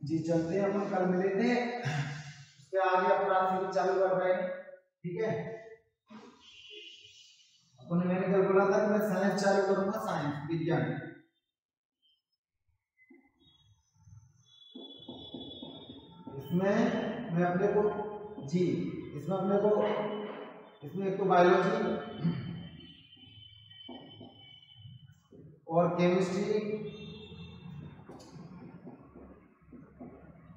जी चलते हैं, अपन कल मिले थे, उसके आगे अपना सीरीज चालू कर रहे हैं। ठीक है, अपन मैंने कल बोला था कि मैं साइंस चालू करूंगा, साइंस विज्ञान। इसमें मैं अपने को जी इसमें अपने को इसमें एक तो बायोलॉजी और केमिस्ट्री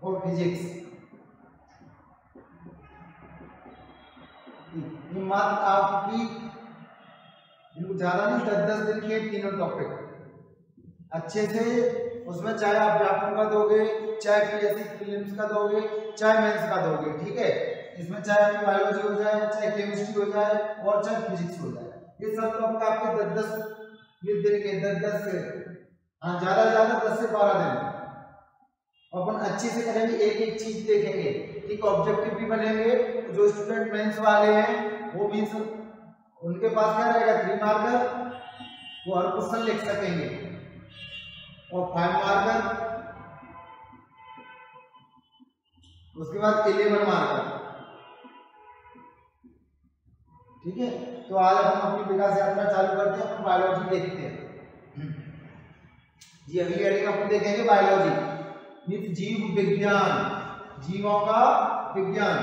और फिजिक्स, ये मात्र आपकी ज्यादा नहीं 10-10 दिन के तीनों टॉपिक अच्छे से, उसमें चाहे आप व्यापक का दोगे, चाहे पीएससी प्रीलिम्स का दोगे, चाहे मेंस का दोगे। ठीक है, इसमें चाहे आपकी बायोलॉजी हो जाए, चाहे केमिस्ट्री हो जाए और चाहे फिजिक्स हो जाए, ये सब टॉपिक आपके 10-10 दिन के 10-10 से ज्यादा 10 से 12 दिन अपन अच्छे से करेंगे, एक एक चीज देखेंगे। ठीक, ऑब्जेक्टिव भी बनेंगे। जो स्टूडेंट मेंस वाले हैं वो मींस उनके पास क्या रहेगा 3 मार्कर, वो हर क्वेश्चन लिख सकेंगे, और 5 मार्कर, उसके बाद 11 मार्कर। ठीक है, तो आज हम अपनी विकास यात्रा चालू करते हैं, अपन बायोलॉजी देखते हैं। जी अगली हेडिंग अपन देखेंगे बायोलॉजी मींस जीव विज्ञान, जीवों का विज्ञान,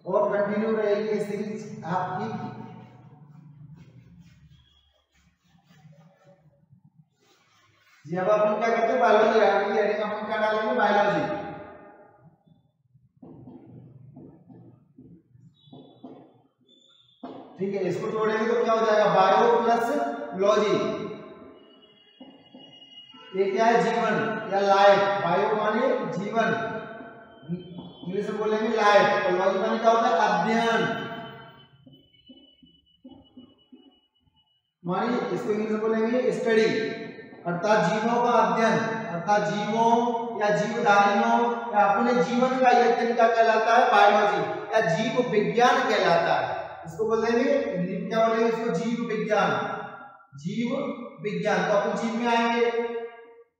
और कंटिन्यू रहेगी ये सीरीज आपकी। जी अब अपन क्या करते हैं बायोलॉजी, अगली हेडिंग अपन क्या डालेंगे बायोलॉजी। ठीक है, इसको जोड़ेंगे तो क्या हो जाएगा बायो प्लस लॉजी। ये क्या है जीवन या लाइफ, बायो माने जीवन, इंग्लिश में बोलेंगे लाइफ, और लॉजी माने क्या होता है अध्ययन, माने इसको इंग्लिश में बोलेंगे स्टडी, अर्थात जीवों का अध्ययन, अर्थात जीवों या जीवधारियों या अपने जीवन का अध्ययन क्या कहलाता है बायोलॉजी या जीव विज्ञान कहलाता है। इसको बोलेंगे हिंदी में क्या बोलेंगे इसको जीव विज्ञान, जीव विज्ञान। तो अपन जीव में आएंगे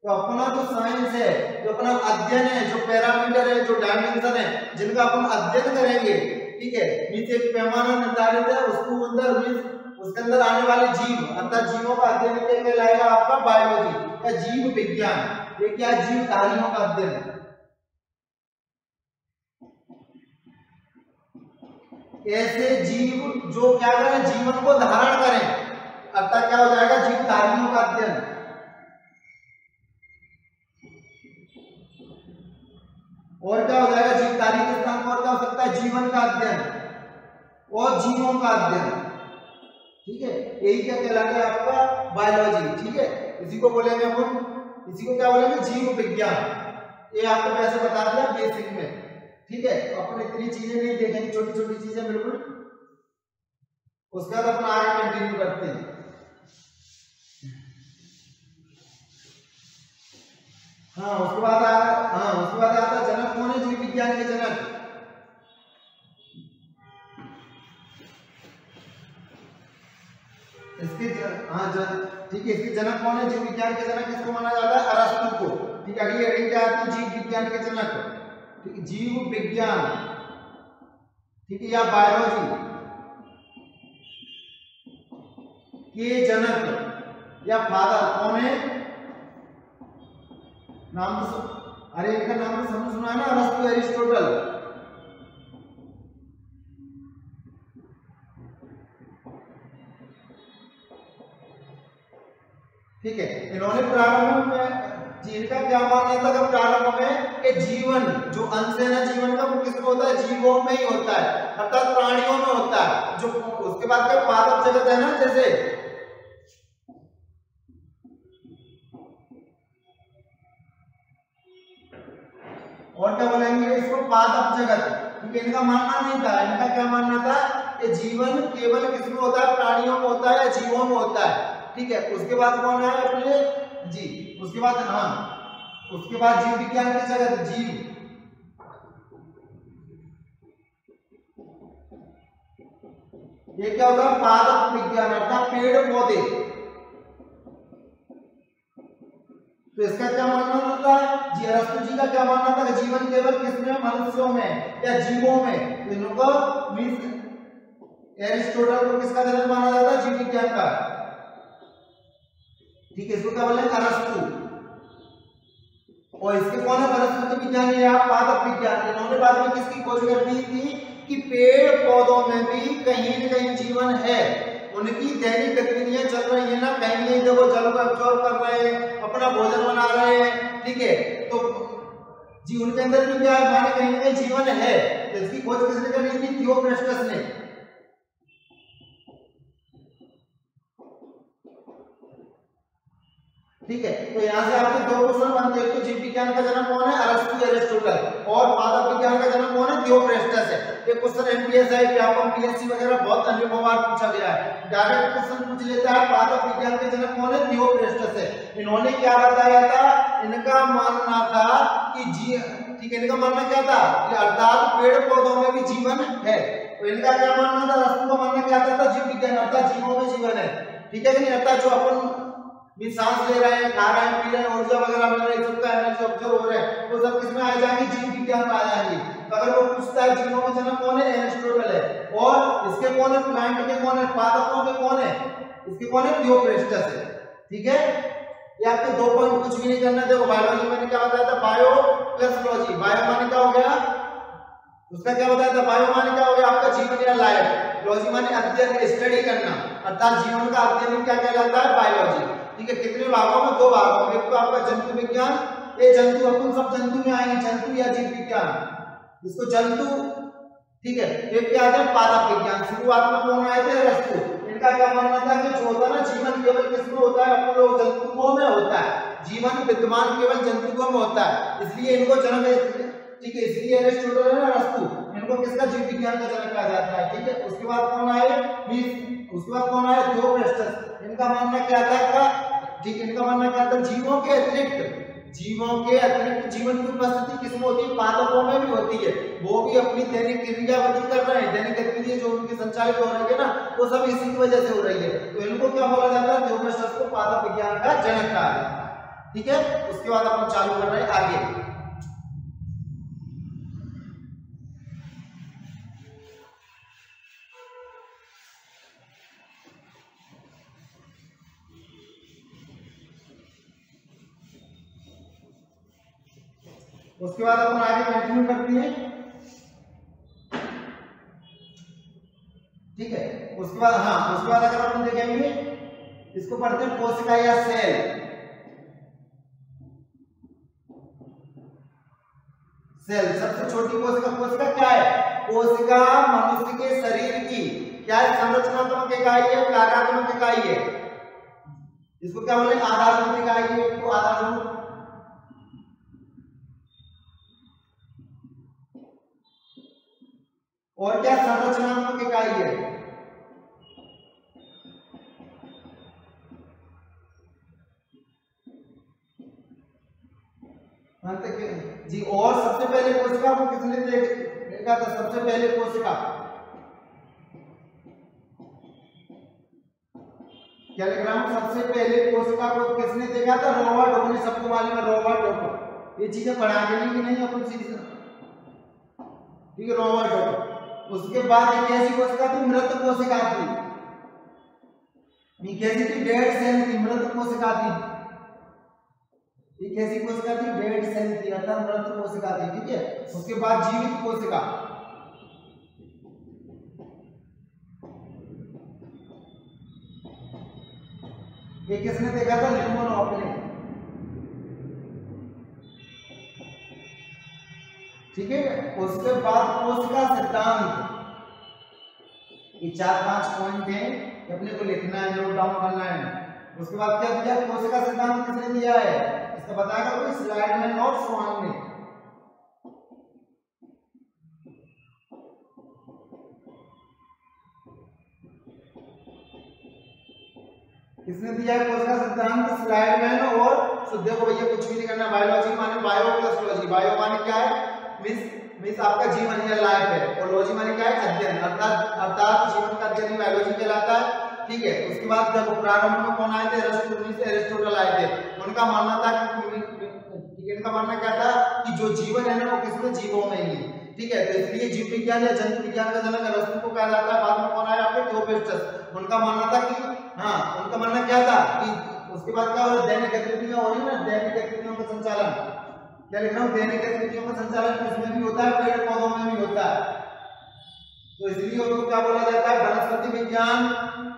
तो अपना जो साइंस है, जो अपना अध्ययन है, जो पैरामीटर है, जो डायमेंशन है, जिनका अपन अध्ययन करेंगे। ठीक है, मींस एक पैमाना निर्धारित है, उसको अंदर मींस उसके अंदर आने वाले जीव अर्थात जीवों का अध्ययन क्या कहलाएगा आपका बायोलॉजी या जीव विज्ञान। ये क्या है जीवधारियों का अध्ययन। ऐसे जीव जो क्या करें जीवन को धारण करें, अर्थात क्या हो जाएगा जीवधारियों का अध्ययन। और क्या हो जाएगा जीवधारी के स्थान पर क्या हो सकता है जीवन का अध्ययन और जीवों का अध्ययन। ठीक है, यही क्या कहलाता है आपका बायोलॉजी। ठीक है, इसी को बोलेंगे अपन, इसी को क्या बोलेंगे जीव विज्ञान। ये आपको वैसे बता दिया बेसिक में। ठीक है, अपन इतनी चीजें नहीं देखेंगे, छोटी छोटी चीजें बिल्कुल, उसके बाद अपन आगे कंटिन्यू करते हैं। उसके बाद आता है जनक कौन है जीव विज्ञान के जनक। इसके ठीक है, इसके जनक कौन है जीव विज्ञान के जनक, किसको माना जाता है अरस्तु को। ठीक है, अगली हेडिंग क्या आती है जीव विज्ञान के जनक। ठीक है, जीव विज्ञान, ठीक है, या बायोलॉजी के जनक या फादर कौन है, नाम तो अरे इनका नाम तो समझ सुना है ना अरस्तु एरिस्टोटल। ठीक है, इन्होंने प्रारंभ में इनका क्या मानना था कि प्रारंभ में कि जीवन जो अंश है ना जीवन का वो किसमें होता है जीवों में ही होता है, अर्थात प्राणियों में होता है। जो उसके बाद का पादप जगत है ना, जैसे और क्या बोलेंगे इसको पादप जगत। ठीक है, इनका मानना नहीं था, इनका क्या मानना था कि जीवन केवल किसमें होता है प्राणियों में होता है या जीवों में होता है। ठीक है, उसके बाद कौन है अपने जी उसके बाद उसके बाद जीव विज्ञान के जगत जीव, ये क्या होगा पादप विज्ञान अर्थात पेड़ पौधे। तो इसका क्या मानना होता है जी, अरस्तु जी का क्या मानना था कि जीवन केवल किसमें, मनुष्यों में या जीवों में। तो इनको मींस एरिस्टोटल को किसका जनक माना जाता है, जीव विज्ञान का। ठीक है, इसको क्या बोलते हैं, अरस्तु। और इसके कौन है, वनस्पति विज्ञान या पादप विज्ञान। इन्होंने बाद में किसकी खोज कर दी थी कि पेड़ पौधों में भी कहीं न कहीं जीवन है, उनकी दैनिक गतिविधियां चल रही है ना, कहीं कहीं जब वो जल को अब्सॉर्ब कर रहे हैं, अपना भोजन बना रहे हैं। ठीक है, तो जी उनके अंदर भी क्या है, माने कहीं न कहीं जीवन है। तो इसकी खोज किसने करी थी, थियोफ्रास्टस ने। ठीक है, तो यहाँ से आपके दो क्वेश्चन बनते हैं। तो जीव विज्ञान का जन्म कौन है, अरस्तु एरिस्टोटल, और पादप विज्ञान का जन्म कौन है, थियोफ्रास्टस है। ये क्वेश्चन एमपीएस है, व्यापम पीएससी वगैरह बहुत अनेकों बार पूछा गया है। डायरेक्ट क्वेश्चन पूछ लेता है, पादप विज्ञान के जनक कौन है, थियोफ्रास्टस है। इन्होंने क्या बताया था, इनका मानना था कि ठीक है, इनका मानना क्या था कि अर्थात पेड़ पौधों में भी जीवन है। तो इनका क्या मानना था, अरस्तु का मानना क्या था, जीव विज्ञान अर्थात जीवों में जीवन है। ठीक है कि नहीं, अर्थात जो अपन भी सांस ले रहे हैं, खा रहे हैं, पी रहे हैं, ऊर्जा वगैरह मिल रही है, सबका एनर्जी ऑब्जर्व हो रहा है, वो सब किसमें आ जाएंगे, जीव विज्ञान में आ जाएंगे। तो अगर वो पूछता है जीवों में जनक कौन है, एरिस्टोटल है, और इसके कौन है, प्लांट के कौन है, पादपों के कौन है, इसके कौन है, थियोफ्रास्टस है। ठीक है, ये आपके दो पॉइंट कुछ भी नहीं करना। देखो बायोलॉजी मैंने क्या बताया था, बायो प्लस लॉजी। बायो माने क्या हो गया, उसका क्या बताया था, बायो माने क्या हो गया आपका जीवन या लाइफ, लॉजी माने अध्ययन, स्टडी करना, अर्थात जीवन का अध्ययन क्या कहलाता है, बायोलॉजी। ठीक है, कितने भागों में, दो भागों में, एक तो आपका जंतु विज्ञान, ये जंतु, अपन सब जंतु में आएंगे, जंतु या जीव विज्ञान, इसको जंतु। ठीक है, एक क्या आता है, पादप विज्ञान। शुरुआत में कौन आए थे, अरस्तु। इनका क्या मानना था कि जो होता है ना, जीवन केवल किसमें होता है, अपन लोग जंतुओं में होता है, जीवन विद्यमान केवल जंतुओं में होता है, इसलिए इनको जनक। ठीक है, इसलिए एरिस्टोटल है ना, अरस्तु, इनको किसका, जीव विज्ञान का जनक कहा जाता है। ठीक है, उसके बाद कौन आए, उसके बाद कौन आए, थियोफ्रास्टस। इनका मानना क्या था, ठीक है, इनका मानना क्या था, जीवों के अतिरिक्त जीवन की उपस्थिति किसमें होती है, पादपों में भी होती है। वो भी अपनी दैनिक क्रियाविधि कर रहे हैं, दैनिक गतिविधि जो उनकी संचालित हो रही है ना, वो सब इसी की वजह से हो रही है। तो इनको क्या बोला जाता है, थियोफ्रास्टस को पादप विज्ञान का जनक कहा जाता है। ठीक है, उसके बाद अपन चालू कर रहे हैं आगे। उसके बाद अपन आगे कंटिन्यू करते हैं। ठीक है, उसके बाद उसके बाद अगर अपन देखेंगे, इसको पढ़ते हैं कोशिका या सेल। सबसे छोटी कोशिका क्या है, कोशिका मनुष्य के शरीर की क्या है, संरचनात्मक इकाई है, कार्यात्मक इकाई है। इसको क्या बोले, आधारभूत इकाई है, तो आधारभूत। और क्या, संरचनात्मक इकाई है। जी, और सबसे पहले कोशिका को किसने देखा था, सबसे पहले कोशिका क्या लिख रहा हूं, सबसे पहले कोशिका को किसने देखा था, रॉबर्ट हुक ने। सबको मालूम है रॉबर्ट हुक, ये चीजें पढ़ा के नहीं अपन सीधी। ठीक है, रॉबर्ट हुक। उसके बाद एक ऐसी कोशिका थी, मृत कोशिका थी, कैसी थी, डेड सेल थी, मृत कोशिका थी। एक ऐसी कोशिका थी, डेड सेल थी, अर्थात मृत कोशिका थी। ठीक है, उसके बाद जीवित कोशिका, ये किसने देखा था, लिमोनोव ने। ठीक है, उसके बाद कोशिका सिद्धांत, ये 4-5 पॉइंट हैं, अपने को लिखना है, नोट डाउन करना है। उसके बाद क्या दिया, कोशिका सिद्धांत किसने दिया है, इसका बताएगा कोई, स्लाइडमैन और स्वान ने। किसने दिया है कोशिका सिद्धांत, स्लाइडमैन और देखो भैया कुछ भी नहीं करना, बायोलॉजी माने बायो प्लस लॉजी। बायो माने क्या है, मींस आपका जीवन या लाइफ है, और लॉजी माने क्या है, अध्ययन, अर्थात जीवन का अध्ययन बायोलॉजी कहलाता है। ठीक है। उसके बाद जब प्रारंभ में कौन आए थे, एरिस्टोटल आए थे। उनका मानना था कि इनका मानना क्या था कि जो जीवन है ना वो किसमें, जीवों में ही है, ठीक है। तो इसलिए जीव विज्ञान या जंतु विज्ञान का जनक अरस्तु को कहा जाता है। बाद में कौन आया आपके, थियोपेस्टस। उनका मानना था कि उनका मानना क्या था कि उसके बाद क्या हो, दैनिक गतिविधियां हो रही ना, दैनिक गतिविधियों का संचालन, क्या लिख रहा हूं, दैनिक गतिविधियों का संचालन किसमें भी होता है, पेड़ पौधों में भी होता है। तो इसलिए उसको क्या बोला जाता है, वनस्पति विज्ञान,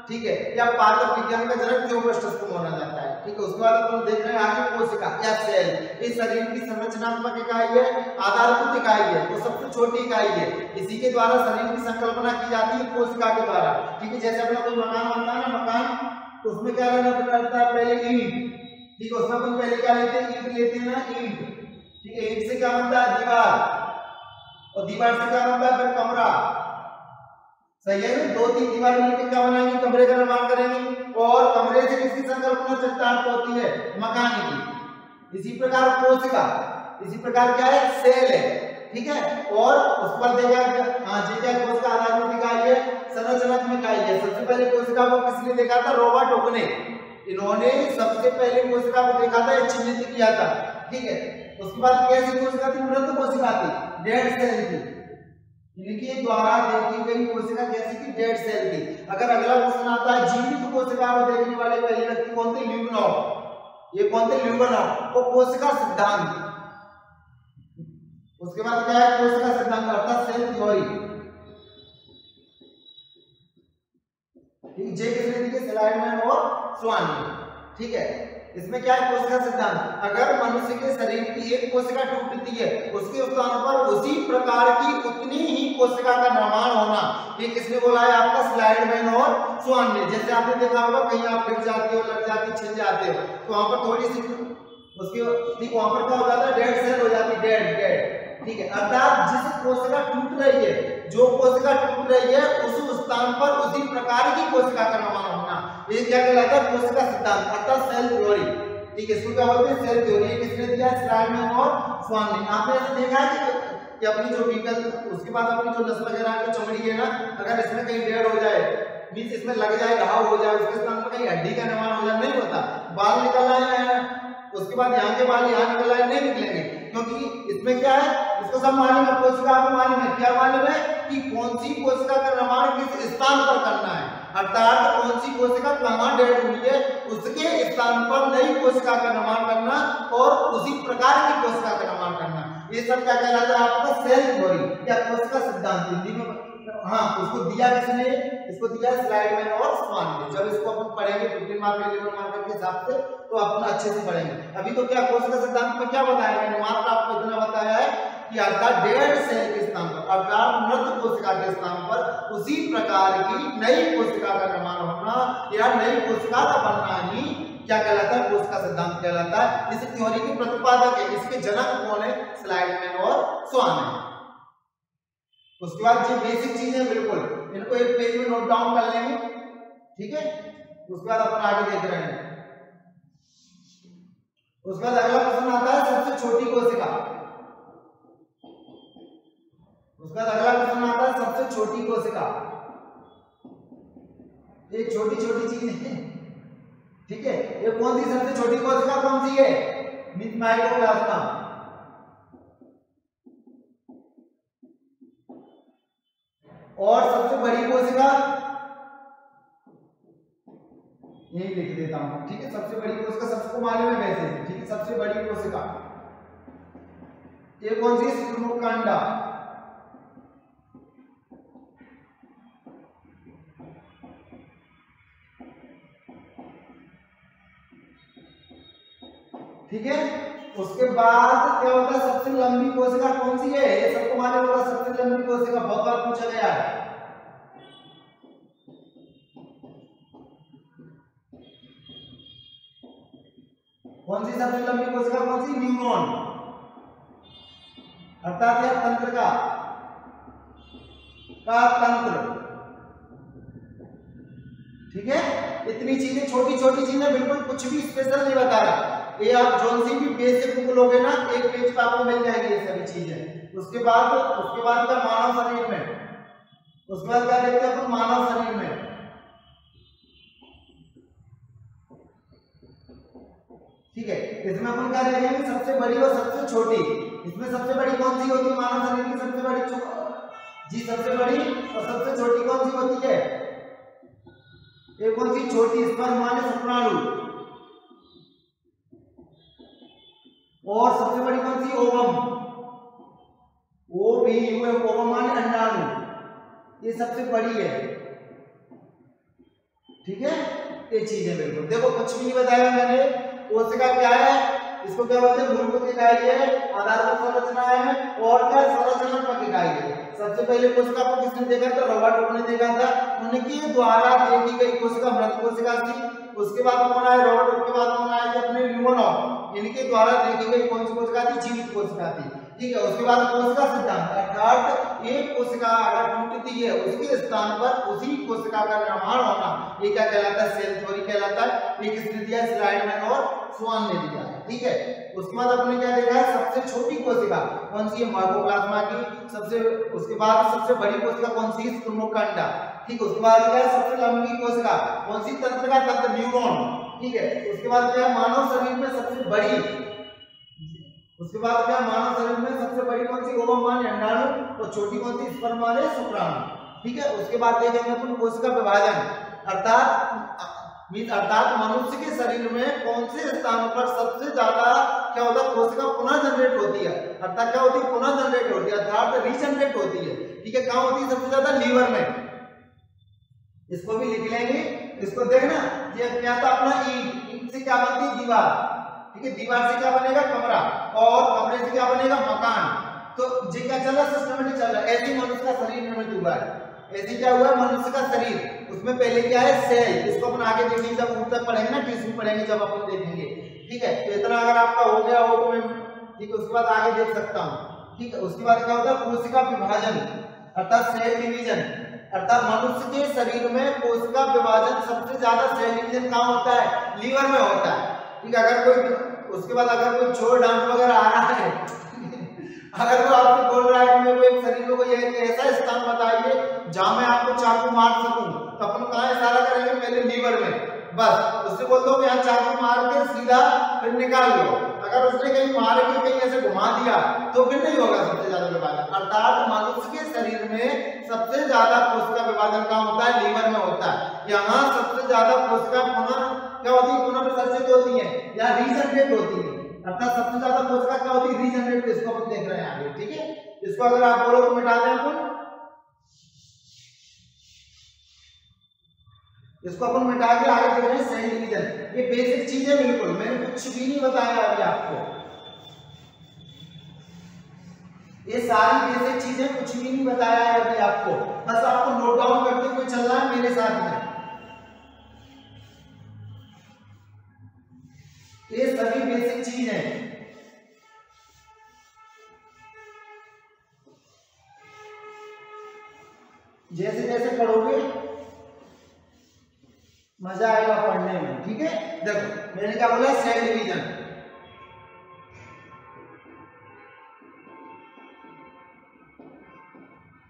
ठीक है, या पादप विज्ञान का जनक थियोपेस्टस को माना जाता है, ठीक है। उसके बाद अपन देख रहे हैं आगे कोशिका या सेल। इस शरीर की संरचनात्मक इकाई है, आधारभूत इकाई है, वो सबसे छोटी इकाई है। इसी के द्वारा शरीर की संकल्पना की जाती है, कोशिका के द्वारा, ठीक है। जैसे अपना कोई मकान बनता है ना, मकान, तो उसमें क्या रहना पड़ता है, पहले ईंट, ठीक है। उसमें अपन पहले क्या लेते हैं, ईंट लेते हैं ना, ईंट, ठीक है। ईंट से क्या बनता है, दीवार, और दीवार से क्या बनता है, फिर कमरा, सही है ना। 2-3 दीवार मिलकर क्या बनाएंगे, कमरे का निर्माण करेंगे, और कमरे से किसकी संकल्पना चरितार्थ होती है, मकान की। इसी प्रकार कोशिका, इसी प्रकार क्या है, सेल है, ठीक है। और उस पर देखा जी क्या, कोशिका आधारभूत इकाई है, संरचनात्मक इकाई है। सबसे पहले कोशिका को किसने देखा था, रॉबर्ट हुक ने, इन्होंने सबसे पहले कोशिका को देखा था, चिन्हित किया था, ठीक है। उसके बाद कैसी कोशिका थी, मृत कोशिका थी, डेड सेल थी, इनके द्वारा देखी गई कोशिका कैसी थी, डेड सेल थी। अगर अगला क्वेश्चन आता है, जीवित कोशिका को देखने वाले पहले व्यक्ति कौन थे, ल्यूबनॉव। ये कौन थे, ल्यूबनॉव। वो कोशिका सिद्धांत, उसके बाद क्या है, कोशिका सिद्धांत अर्थात सेल थ्योरी, ठीक। जे किसने दी, स्लाइडमैन और स्वान ने, ठीक है। इसमें क्या है, कोशिका सिद्धांत, अगर मनुष्य के शरीर की एक कोशिका टूटती है, उसके स्थान पर उसी प्रकार की उतनी ही कोशिका का निर्माण होना, ये किसने बोला है, आपका स्लाइडमैन और स्वान ने। जैसे आपने देखा होगा, कहीं आप गिर जाते हो, लग जाते, छिल जाते हो, तो वहां पर थोड़ी सी उसके, ठीक, वहां पर क्या हो जाता है, डेड सेल हो जाती है, डेड, ठीक है। अर्थात जिस कोशिका टूट रही है, जो कोशिका टूट रही है, उस स्थान पर उसी प्रकार की कोशिका का निर्माण होना, ये क्या कहलाता है, कोशिका सिद्धांत अर्थात सेल थ्योरी, ठीक है। इसको क्या बोलते हैं, सेल थ्योरी। ये किसने दिया, स्लाइडमैन और स्वान ने। आपने ऐसा देखा है कि अपनी जो व्हीकल, उसके बाद अपनी जो नस वगैरह की चमड़ी है ना, अगर इसमें कहीं डेड हो जाए, मींस इसमें लग जाए, घाव हो जाए, उसके स्थान पर कहीं हड्डी का निर्माण हो जाए, नहीं होता। बाल निकल रहा है, उसके बाद यहाँ के बाल यहाँ निकल रहा है, नहीं निकलेंगे, क्योंकि इसमें क्या है, इसको सब मालूम है, कोशिका को मालूम है, क्या मालूम है कि कौन सी कोशिका का निर्माण किस स्थान पर करना है, अर्थात कौन सी कोशिका कहाँ डेड हुई है, उसके स्थान पर नई कोशिका का निर्माण करना और उसी प्रकार की कोशिका का निर्माण करना, ये सब क्या कहलाता है, आपका सेल थ्योरी या कोशिका सिद्धांत हिंदी में। उसको दिया किसने, इसको दिया स्लाइडमैन और स्वान ने। जब इसको अपन पढ़ेंगे 15 मार्क 11 मार्क के हिसाब से, तो अपन अच्छे से पढ़ेंगे। अभी तो क्या कोशिका सिद्धांत में क्या बताया, मैंने मात्र आपको इतना बताया है कि अर्थात डेड सेल के स्थान पर, अर्थात मृत कोशिका के स्थान पर उसी प्रकार की नई कोशिका का निर्माण होना या नई कोशिका का बनना ही क्या कहलाता है, कोशिका सिद्धांत कहलाता है। इस थ्योरी के प्रतिपादक है, इसके जनक कौन है, स्लाइडमैन और स्वान है। उसके बाद जो बेसिक चीजें बिल्कुल इनको एक पेज में नोट डाउन कर लेंगे, ठीक है। उसके बाद अपन आगे देख रहे हैं। उसके बाद अगला प्रश्न आता है, सबसे छोटी कोशिका। उसके बाद अगला प्रश्न आता है, सबसे छोटी कोशिका। ये छोटी छोटी चीज है, ठीक है। ये कौन सी सबसे छोटी कोशिका कौन सी है, माइटोप्लाज्मा। और सबसे बड़ी कोशिका यही लिख देता हूं, ठीक है। सबसे बड़ी कोशिका सबको मालूम है वैसे, ठीक है। सबसे बड़ी कोशिका ये कौन सी, स्ट्रोमोकांडा, ठीक है। उसके बाद क्या होता है, सबसे लंबी कोशिका कौन सी है, ये सबको मालूम होगा। सबसे लंबी कोशिका बहुत बार पूछा गया है, कौन सी सबसे लंबी कोशिका कौन सी, न्यूरॉन, अर्थात यह तंत्र का तंत्र, ठीक है। इतनी चीजें, छोटी छोटी चीजें, बिल्कुल कुछ भी स्पेशल नहीं बता रहा। ये आप जोन सी भी बेसिक बुक लोगे ना, एक पेज पे आपको मिल जाएंगे ये सभी चीजें। उसके बाद क्या, मानव शरीर में, उसके बाद क्या देखते हैं अपन, मानव शरीर में ठीक है, इसमें अपन क्या देखेंगे, सबसे बड़ी और सबसे छोटी। इसमें सबसे बड़ी कौन सी होती है, मानव शरीर की सबसे बड़ी जी सबसे बड़ी, और सबसे छोटी कौन सी होती है, ये कौन सी छोटी, स्पर्म माने शुक्राणु, और सबसे बड़ी कौन सी, ओवम, ओवम माने अंडाणु, ये सबसे बड़ी है। ठीक है, ये चीज है। बिल्कुल देखो, कुछ भी नहीं बताया मैंने। कोशिका क्या है, इसको क्या बोलते हैं, मूलभूत इकाई है, आधारभूत संरचना है, और क्या संरचनात्मक इकाई है। सबसे पहले कोशिका को किसने देखा था, रॉबर्ट ने देखा था, उनके द्वारा देखी गई कोशिका मृत कोशिका थी। उसके बाद कौन आया, रॉबर्ट के बाद कौन आया, अपने ल्यूमनॉव, इनके द्वारा देखी गई कौन सी कोशिका थी, जीवित कोशिका थी। ठीक है, उसके बाद कोशिका सिद्धांत, अर्थात एक कोशिका अगर टूटती है उसके स्थान पर उसी कोशिका का निर्माण होना, ये क्या कहलाता है, सेल थ्योरी कहलाता है। ये किसने दिया, स्लाइडमैन और स्वान ने दिया है। ठीक है, उसके बाद अपने क्या देखा है, सबसे छोटी कोशिका कौन सी है, माइकोप्लाज्मा की। उसके बाद सबसे बड़ी कोशिका कौन सी है, स्पर्मोकांडा। ठीक है, उसके बाद क्या है, सबसे लंबी कोशिका कौन सी, तंत्र का तंत्र, न्यूरॉन। ठीक है, उसके बाद क्या है, मानव शरीर में सबसे बड़ी, उसके बाद क्या, मानव शरीर में सबसे बड़ी कौन सी, ओवम माने अंडाणु, और छोटी कौन सी, स्पर्म माने शुक्राणु। ठीक है, उसके बाद देखेंगे अपन कोशिका विभाजन, अर्थात मनुष्य के शरीर में कौन से स्थानों पर सबसे ज्यादा क्या होता है, कोशिका पुनः जनरेट होती है। अर्थात क्या होती है, पुनः जनरेट होती है, अर्थात रीजनरेट होती है। ठीक है, कहां होती है सबसे ज्यादा, लीवर में। इसको भी लिख लेंगे, इसको देखना, ये क्या था अपना ईंट से क्या बनती है, दीवार। ठीक है, दीवार से क्या बनेगा, कमरा, और कमरे से क्या बनेगा, मकान। तो जी क्या चल रहा, सिस्टमेटिक चल रहा है। ऐसे मनुष्य का शरीर निर्मित हुआ है। ऐसे क्या हुआ है, मनुष्य का शरीर, उसमें पहले क्या है, सेल। इसको अपन आगे देखेंगे, जब ऊपर पढ़ेंगे ना, टिश्यू पढ़ेंगे जब अपन देखेंगे। ठीक है, तो इतना अगर आपका हो गया हो तो मैं ठीक है उसके बाद आगे देख सकता हूँ। ठीक है, उसके बाद क्या होता है, कोशिका विभाजन, अर्थात सेल डिवीजन। अर्थात मनुष्य के शरीर में कोशिका विभाजन सबसे ज्यादा सेल डिवीजन कहाँ होता है, लीवर में होता है। ठीक है, अगर कोई उसके बाद अगर कोई छोड़ डांट वगैरह आ रहा है अगर वो आपको बोल रहा है कि मेरे को एक शरीर में कोई ऐसा स्थान बताइए जहां मैं आपको चाकू मार सकूं, तो अपन कहाँ इशारा करेंगे, पहले लीवर में। बस उससे बोल दो कि यहाँ चाकू मार के सीधा फिर निकाल लो। अगर उसने कहीं मार के कहीं ऐसे घुमा दिया तो फिर नहीं होगा सबसे ज्यादा विभाजन। अर्थात मनुष्य के शरीर में सबसे ज्यादा कोशिका विभाजन कहाँ होता है, लीवर में होता है। यहाँ सबसे ज्यादा कोशिका पुनः क्या होती है, पुनः विसर्जित होती है या रीजनरेट होती है। अर्थात सबसे ज्यादा कोशिका क्या होती है, रीजनरेट। इसको अपन देख रहे हैं आगे। ठीक है, इसको अगर आप बोलो तो मिटा दें अपन, इसको अपन मिटा के आगे देख रहे हैं सेल डिवीजन। ये बेसिक चीज है, बिल्कुल मैंने कुछ भी नहीं बताया अभी आपको। ये सारी बेसिक चीजें कुछ भी नहीं बताया है अभी आपको, बस आपको नोट डाउन करते हुए चलना है मेरे साथ में। ये सभी बेसिक चीज है। जैसे जैसे पढ़ोगे मजा आएगा पढ़ने में। ठीक है, देखो मैंने क्या बोला, सेल डिवीजन।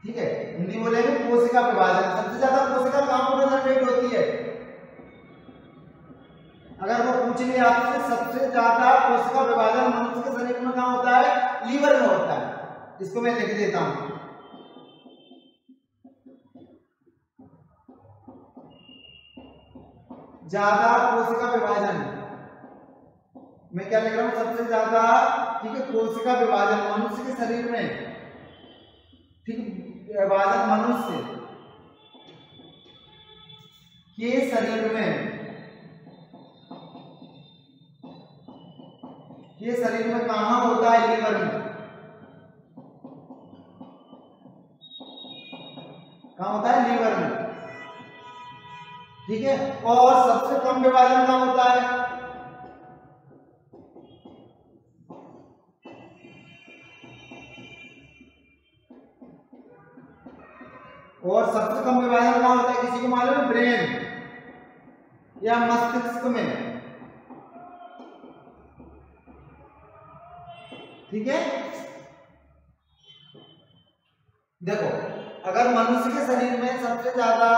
ठीक है, हिंदी बोलेंगे कोशिका विभाजन। सबसे ज्यादा कोशिका कहां पर जनरेट होती है, अगर वो पूछ ले आपसे सबसे ज्यादा कोशिका विभाजन मनुष्य के शरीर में कहां होता है, लीवर में होता है। इसको मैं लिख देता हूं, ज्यादा कोशिका विभाजन। मैं क्या लिख रहा हूं, सबसे ज्यादा। ठीक है, कोशिका विभाजन मनुष्य के शरीर में, ठीक विभाजन मनुष्य के शरीर में, ये शरीर में कहां होता है, लीवर में। कहां होता है, लीवर में। ठीक है, और सबसे कम विभाजन कहां होता है, और सबसे कम विभाजन कहां होता है, किसी को मालूम है, ब्रेन या मस्तिष्क में। ठीक है, देखो अगर मनुष्य के शरीर में सबसे ज्यादा,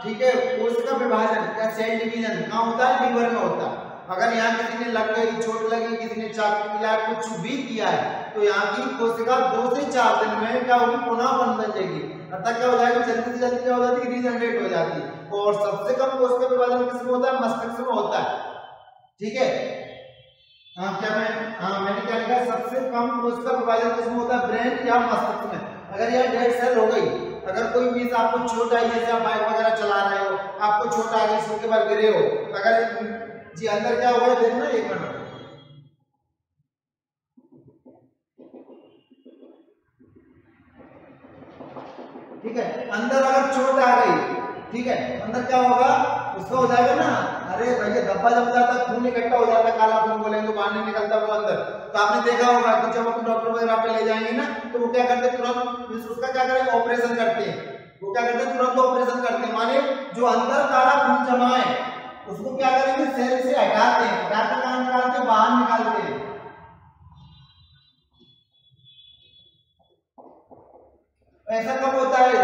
ठीक है, कोशिका विभाजन या सेल डिवीजन कहां होता है, लीवर में होता है। अगर यहाँ किसी ने लग गई, चोट लगी, किसी ने चाकू किया, कुछ भी किया है, तो यहाँ की कोशिका 2 से 4 दिन में क्या होगी, पुनः बन जाएगी, अर्थात क्या हो जाएगी, जल्दी से जल्दी क्या हो जाती है, रीजनरेट हो जाती है। और सबसे कम कोशिका विभाजन किसमें होता है, मस्तिष्क में होता है। ठीक है, मैंने क्या लिखा, सबसे कम कोशिका विभाजन किसमें होता है, ब्रेन या मस्तिष्क में। अगर यह डेड सेल हो गई, अगर कोई मीन्स आपको चोट आई, जैसे आप बाइक वगैरह चला रहे हो, आपको चोट आ गई, सिर के बार गिरे हो, अगर जी अंदर क्या हुआ देखना, 1 मिनट, ठीक है, अंदर अगर चोट आ गई, ठीक है, अंदर क्या होगा, उसका हो जाएगा ना, अरे भैया धब्बा जम जाता है, खून इकट्ठा हो जाता है, काला खून बोलेंगे तो बाहर नहीं निकलता वो अंदर। तो आपने देखा होगा कि जब अपन डॉक्टर वगैरह पे ले जाएंगे ना, तो वो क्या करते हैं, तुरंत उसका क्या करेंगे, ऑपरेशन करते हैं। वो क्या करते हैं, तुरंत ऑपरेशन करते हैं, माने जो अंदर काला खून जमा है उसको क्या करेंगे, सेल से हटाते हैं, हटाकर कहाँ निकालते हैं, बाहर निकालते हैं। ऐसा कब होता है,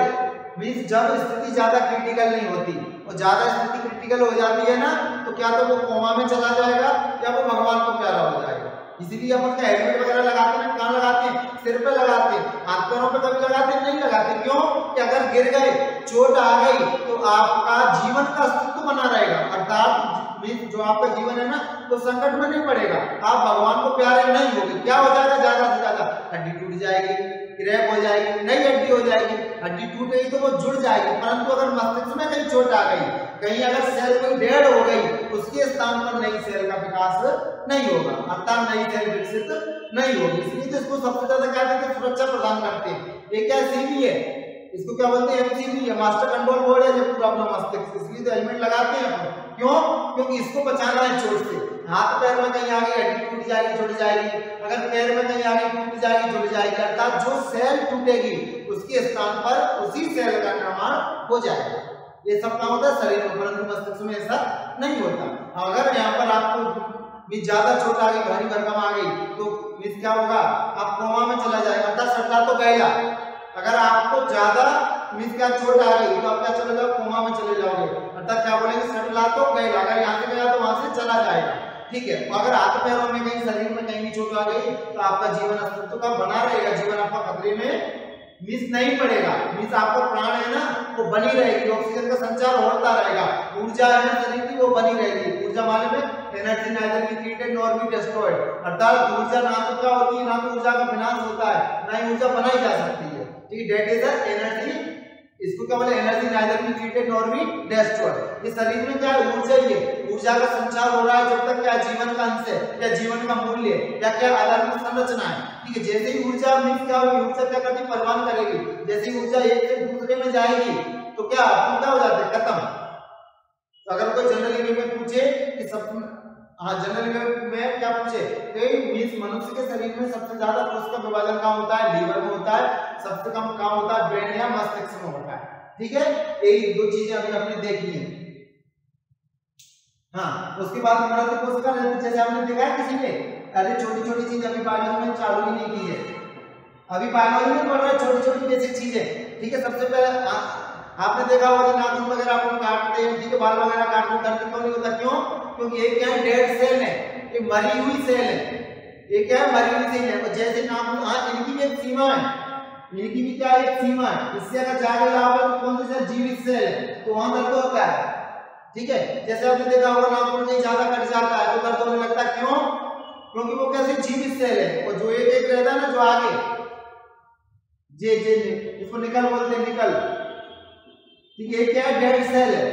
मीन्स जब स्थिति ज्यादा क्रिटिकल नहीं होती, और ज्यादा स्थिति क्रिटिकल हो जाती है ना, तो क्या तो वो कोमा में चला जाएगा या वो भगवान को प्यारा हो जाएगा। इसीलिए अपन का हेलमेट वगैरह लगाते हैं, कहाँ लगाते हैं, सिर पे लगाते हैं, हाथ पैरों पे कभी लगाते हैं, नहीं लगाते, क्यों कि अगर गिर गए, चोट आ गई, तो आपका जीवन का अस्तित्व बना रहेगा, अर्थात जो आपका जीवन है ना तो संकट में नहीं पड़ेगा, आप भगवान को प्यारे नहीं होगे। क्या हो जाएगा, ज्यादा से ज्यादा हड्डी टूट जाएगी, क्रैक हो जाएगी, नई हड्डी हो जाएगी, हड्डी टूट गई तो वो जुड़ जाएगी। परंतु अगर मस्तिष्क में कहीं चोट आ गई, कहीं अगर सेल कोई डेड हो गई, उसके स्थान पर नई सेल का विकास नहीं होगा, अर्थात नई सेल विकसित नहीं होगी। इसलिए तो इसको सबसे ज्यादा क्या कहते हैं, सुरक्षा प्रदान करते हैं। ये क्या सीबी है, इसको क्या बोलते हैं, एमसीबी है, मास्टर कंट्रोल बोर्ड है, जब पूरा अपना मस्तिष्क, इसलिए तो हेलमेट लगाते हैं अपन, क्यों, क्योंकि इसको बचाना है चोट से। हाथ पैर में कहीं आगे हड्डी टूट जाएगी, जुड़ जाएगी, अगर पैर में कहीं आगे टूट जाएगी, जुड़ जाएगी, अर्थात जो सेल टूटेगी उसके स्थान पर उसी सेल का निर्माण हो जाएगा। ये सब काम होता है शरीर में, परंतु मस्तिष्क में ऐसा नहीं होता। अगर यहाँ पर आपको भी ज्यादा चोट आ गई, भारी भरकम आ गई, तो मीन्स क्या होगा, आप कोमा में चला जाएगा, अर्थात सटला तो गया। अगर आपको ज्यादा मीन्स क्या चोट आ गई, तो आप क्या चले जाओ, कोमा में चले जाओगे, अर्थात क्या बोलेंगे, सटला तो गया, अगर यहाँ से गया तो वहां से चला जाएगा। ठीक है, अगर हाथ पैरों में कहीं, शरीर में कहीं भी चोट आ गई, तो आपका जीवन अस्तित्व का बना रहेगा, जीवन आपका खतरे में मिस नहीं पड़ेगा, मीन्स आपका प्राण है ना वो बनी रहेगी, ऑक्सीजन का संचार होता रहेगा, ऊर्जा है ना शरीर की वो बनी रहेगी। ऊर्जा माने में energy neither be created nor be destroyed, अर्थात ऊर्जा ना तो क्या होती है, ना तो ऊर्जा का विनाश होता है, ना ही ऊर्जा बनाई जा सकती है। ठीक है, दैट इज एनर्जी, इसको क्या बोले, energy neither be created nor be destroyed. इस शरीर में क्या है, ऊर्जा ही है, ऊर्जा का संचार हो रहा है जब तक क्या जीवन का अंश है, या जीवन का मूल्य है, या क्या आधारभूत संरचना है। ठीक है, जैसे ही ऊर्जा मीन्स क्या होगी, ऊर्जा क्या करती है, परिवहन करेगी, जैसे ही ऊर्जा एक से दूसरे में जाएगी तो क्या हो जाता है, खत्म। तो अगर कोई जनरल में पूछे कि सब, हाँ जनरल में क्या पूछे, मीन्स मनुष्य के शरीर में सबसे ज्यादा कोशिका विभाजन कहाँ होता है, लीवर में होता है, सबसे कम कहाँ होता है, ब्रेन या मस्तिष्क में होता है। ठीक है, यही 2 चीजें अभी आपने देखी है। हाँ, उसके बाद मृत कोशिका रहती, जैसे आपने देखा है किसी ने, अरे छोटी छोटी चीज अभी बायोलॉजी में चालू ही नहीं की है, अभी बायोलॉजी में पढ़ रहा है छोटी छोटी बेसिक चीजें। ठीक है, सबसे पहले आपने देखा होगा कि नाखून वगैरह अपन काटते हैं, ठीक है, बाल वगैरह काटते हैं, दर्द क्यों नहीं होता, क्यों, क्योंकि ये क्या है, डेड सेल है, ये मरी हुई सेल है, ये क्या है, मरी हुई सेल है। और जैसे नाखून, हाँ इनकी भी एक सीमा है, इनकी भी क्या एक सीमा है, इससे अगर ज्यादा लाभ है तो कौन सी सेल, जीवित सेल है, तो वहां दर्द होता है। ठीक है, जैसे आपने देखा होगा नाखून कहीं ज्यादा कट जाता है तो दर्द होने लगता है, क्यों, क्योंकि वो कैसे जीवित सेल है। और जो एक रहता है ना जो आगे, जे इसको निकल बोलते हैं, निकल, ठीक है, क्या है, डेड सेल है।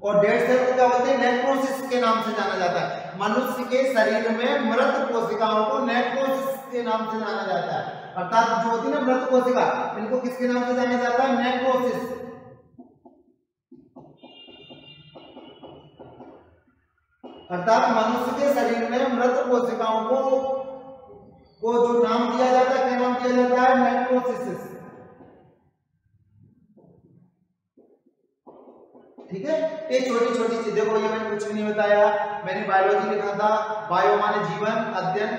और डेड सेल को क्या बोलते हैं, नेक्रोसिस के नाम से जाना जाता है। मनुष्य के शरीर में मृत कोशिकाओं को नेक्रोसिस के नाम से जाना जाता है, अर्थात जो होती है ना मृत कोशिका, इनको किसके नाम से जाना जाता है, नेक्रोसिस। अर्थात मनुष्य के शरीर में मृत कोशिकाओं को जो नाम दिया जाता है, क्या नाम दिया जाता है, नेक्रोसिस। ठीक है, ये छोटी छोटी चीज देखो, ये मैंने कुछ भी नहीं बताया, मैंने बायोलॉजी लिखा था, बायो माने जीवन, अध्ययन,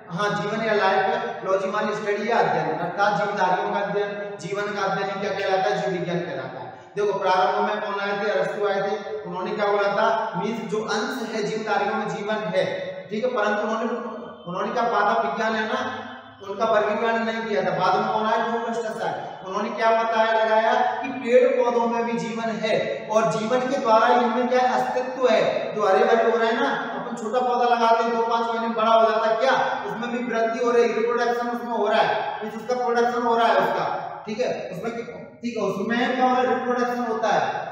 हाँ जीवन या लाइफ है, लॉजी माने स्टडी या अध्ययन, अर्थात जीवधारियों का अध्ययन, जीवन का अध्ययन क्या कहलाता है, जीव विज्ञान कहलाता है। देखो प्रारंभ में कौन आए थे, अरस्तु आए थे, उन्होंने क्या बोला था, मीन्स जो अंश है जीवधारियों में जीवन है, ठीक है, परंतु उन्होंने क्या पादप विज्ञान है ना, उनका वर्गीकरण नहीं किया था। बाद में कौन आया, थियोफ्रस्टस आया, उन्होंने क्या बताया लगाया कि पेड़ पौधों में भी जीवन है और जीवन के द्वारा इनमें क्या अस्तित्व है। जो हरे भरे हो रहे हैं ना, अपन छोटा पौधा लगाते हैं 2-5 महीने में बड़ा हो जाता है, क्या उसमें भी वृद्धि हो रही है, रिप्रोडक्शन उसमें हो रहा है, उसका प्रोडक्शन हो रहा है उसका, ठीक है, उसमें ठीक है, उसमें क्या हो रहा है, रिप्रोडक्शन होता है,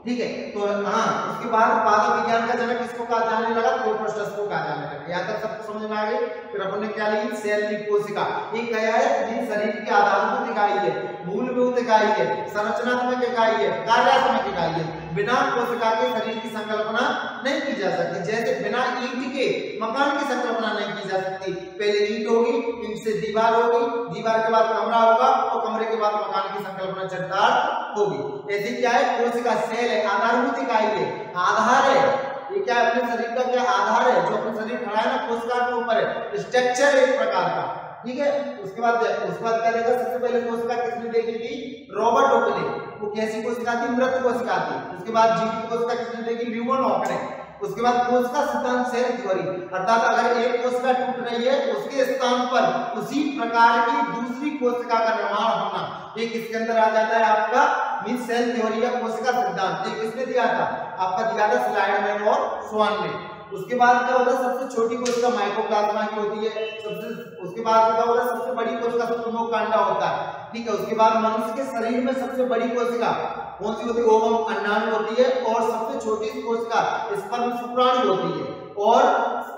ठीक है। तो हाँ, उसके बाद पादप विज्ञान का जनक किसको कहा जाने लगा, थियोफ्रस्टस को कहा जाने लगा। यहाँ तक सबको समझ में आ गई। फिर अपन ने क्या ली, सेल ली, कोशिका। ये क्या है, ये शरीर की आधारभूत इकाई है, मूलभूत इकाई है, संरचनात्मक इकाई है, कार्यात्मक इकाई है। बिना कोशिका के शरीर की संकल्पना नहीं की जा सकती, जैसे बिना ईंट के मकान की संकल्पना नहीं की जा सकती। पहले ईंट होगी, ईंट से दीवार होगी, दीवार के बाद कमरा होगा और कमरे के बाद मकान की संकल्पना चरितार्थ होगी। ऐसे क्या है, कोशिका सेल है, आधारभूत इकाई है, आधार है। ये क्या है, अपने शरीर का क्या आधार है, जो अपना शरीर खड़ा है ना, कोशिका के ऊपर है, स्ट्रक्चर एक प्रकार का, ठीक है। उसके बाद क्या देखा, सबसे पहले कोशिका किसने देखी थी, रॉबर्ट हुक ने। वो कैसी कोशिका थी, मृत कोशिका थी। उसके बाद जीवित कोशिका किसने देखी, ल्यूमन हॉक ने। उसके बाद कोशिका सिद्धांत, सेल थ्योरी, अर्थात अगर एक कोशिका टूट रही है, उसके स्थान पर उसी प्रकार की दूसरी कोशिका का निर्माण होना, ये किसके अंदर आ जाता है, आपका मीन सेल थ्योरी या कोशिका सिद्धांत। ये किसने दिया था, आपका दिया था स्लाइडमैन और स्वान ने। उसके बाद क्या होता है, सबसे छोटी कोशिका माइकोप्लाज्मा की होती है, उसके बाद क्या होता है, सबसे बड़ी कोशिका शुक्राणु होता है, ठीक है। उसके बाद मनुष्य के शरीर में सबसे बड़ी कोशिका कौन सी होती है, ओवम, अंडाणु होती है, और सबसे छोटी कोशिका स्पर्म, शुक्राणु होती है। और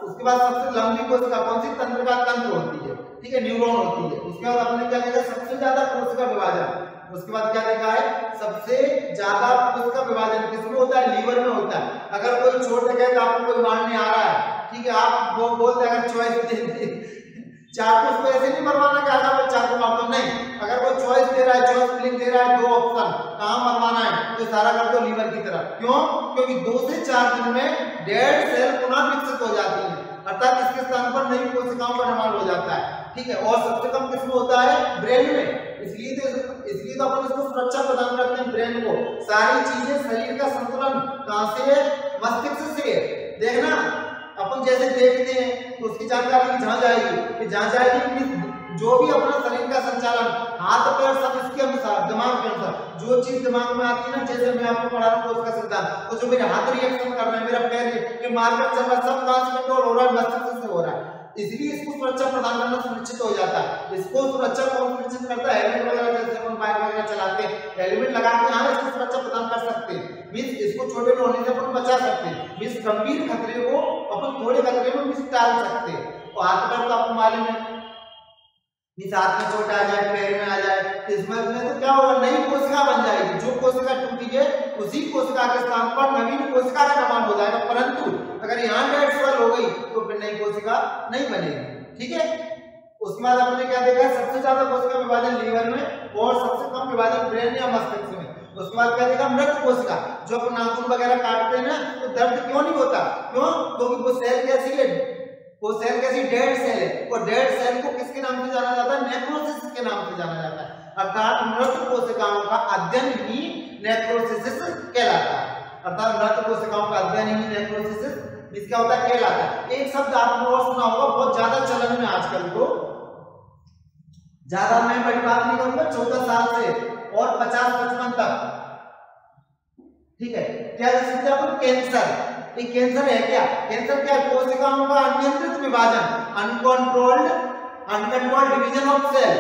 उसके बाद सबसे लंबी कोशिका कौन सी, तंत्रिका तंत्र होती है, ठीक है, न्यूरॉन होती है। उसके बाद हमने क्या देखा, सबसे ज्यादा कोशिका विभाजन। उसके बाद क्या देखा है, सबसे ज्यादा कोशिका विभाजन किसमें होता है, लीवर में होता है। अगर कोई छोड़ देगा तो आपको कोई मारने आ रहा है, ठीक है, आप वो बोलते हैं, अगर चॉइस दे चाकू उसको ऐसे नहीं मरवाना कि आधा मैं चाकू मारता हूं, नहीं, अगर कोई चॉइस दे रहा है, चॉइस फिलिंग दे रहा है, 2 ऑप्शन कहां मरवाना है, तो सारा कर दो लीवर की तरफ। क्यों, क्योंकि 2 से 4 दिन में डेड सेल पुनः विकसित हो जाती है, अर्थात इसके स्थान पर नई कोशिकाओं का निर्माण हो जाता है, ठीक है। और सबसे कम किसमें होता है, ब्रेन में। इसलिए तो अपन इसको सुरक्षा प्रदान करते हैं, ब्रेन को। सारी चीजें, शरीर का संतुलन कहां से है, मस्तिष्क से। देखना अपन जैसे देखते हैं तो उसकी जानकारी जहां जाएगी, जो भी अपना शरीर का संचालन, हाथ पैर सब इसके अनुसार, दिमाग के अनुसार, जो चीज दिमाग में आती है ना, जैसे मैं आपको पढ़ा रहा हूँ उसका सिद्धांत, तो जो मेरे हाथ रिएक्शन कर रहे हैं, मेरा पैर मार्केट चल रहा है, सब कहां से कंट्रोल हो रहा है, मस्तिष्क से हो रहा है। इसलिए इसको सुरक्षा प्रदान करना सुनिश्चित हो जाता है। इसको सुरक्षा कौन सुनिश्चित करता है, हेलमेट वगैरह, जैसे अपन बाइक वगैरह चलाते हैं, हेलमेट लगा के हाँ इसको सुरक्षा प्रदान कर सकते हैं, मींस इसको छोटे होने से अपन बचा सकते हैं, मींस गंभीर खतरे को अपन थोड़े खतरे में मींस टाल सकते हैं। और हाथ पैर तो आपको मालूम है, मींस हाथ में चोट आ जाए, पैर में आ जाए, इसमें तो क्या होगा, नई कोशिका बन जाएगी। जो कोशिका टूटी है उसी कोशिका के स्थान पर नवीन कोशिका का निर्माण हो जाएगा, परंतु अगर यहाँ डेड सेल हो गई तो फिर नई कोशिका नहीं बनेगी, ठीक है। उसके बाद आपने क्या देखा, सबसे ज्यादा कोशिका विभाजन लीवर में और सबसे कम विभाजन ब्रेन या मस्तिष्क में। उसके बाद क्या देखा, मृत कोशिका। जो अपन नाखून वगैरह काटते हैं ना, तो दर्द क्यों नहीं होता, क्यों, क्योंकि वो सेल कैसी है, वो सेल कैसी, डेड सेल है। और डेड सेल को किसके नाम से जाना जाता है, नेक्रोसिस के नाम से जाना जाता है, अर्थात मृत कोशिकाओं का अध्ययन ही नेक्रोसिस कहलाता है। अर्थात मृत कोशिकाओं का अध्ययन ही नेक्रोसिस क्या होता है, कहलाता है। एक शब्द आपने और सुना होगा, बहुत ज्यादा चलन में आजकल, तो ज्यादा मैं बड़ी बात नहीं करूंगा, 14 साल से और 50-55 तक, ठीक है। क्या जिससे अपन कैंसर, ये कैंसर है क्या, कैंसर क्या है, कोशिकाओं का अनियंत्रित विभाजन, अनकंट्रोल्ड डिवीजन ऑफ सेल।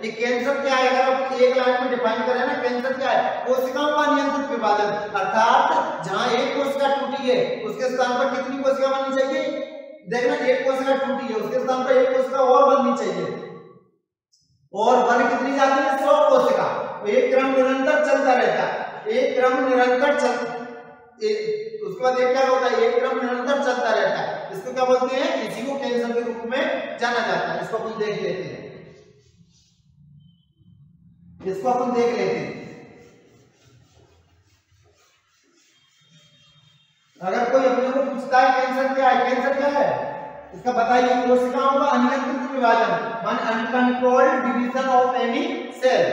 ये कैंसर क्या है, अगर आप एक लाइन में डिफाइन करें ना, कैंसर क्या है, कोशिकाओं का अनियंत्रित विभाजन, अर्थात जहां एक कोशिका टूटी है उसके स्थान पर कितनी कोशिका बननी चाहिए, देखना, एक कोशिका टूटी है उसके स्थान पर एक कोशिका और बननी चाहिए, और बन कितनी जाती है, 100 कोशिका। तो एक क्रम निरंतर चलता रहता है, एक क्रम निरंतर उसके बाद एक क्या होता है, एक क्रम निरंतर चलता रहता है। इसको क्या बोलते हैं, इसी को कैंसर के रूप में जाना जाता है। इसको अपन देख लेते हैं, इसको अपन देख लेते हैं। अगर कोई अपने को पूछता है कैंसर क्या है, कैंसर क्या है, इसका बताइए, कोशिकाओं का अनियंत्रित विभाजन, मान uncontrolled division of any cell,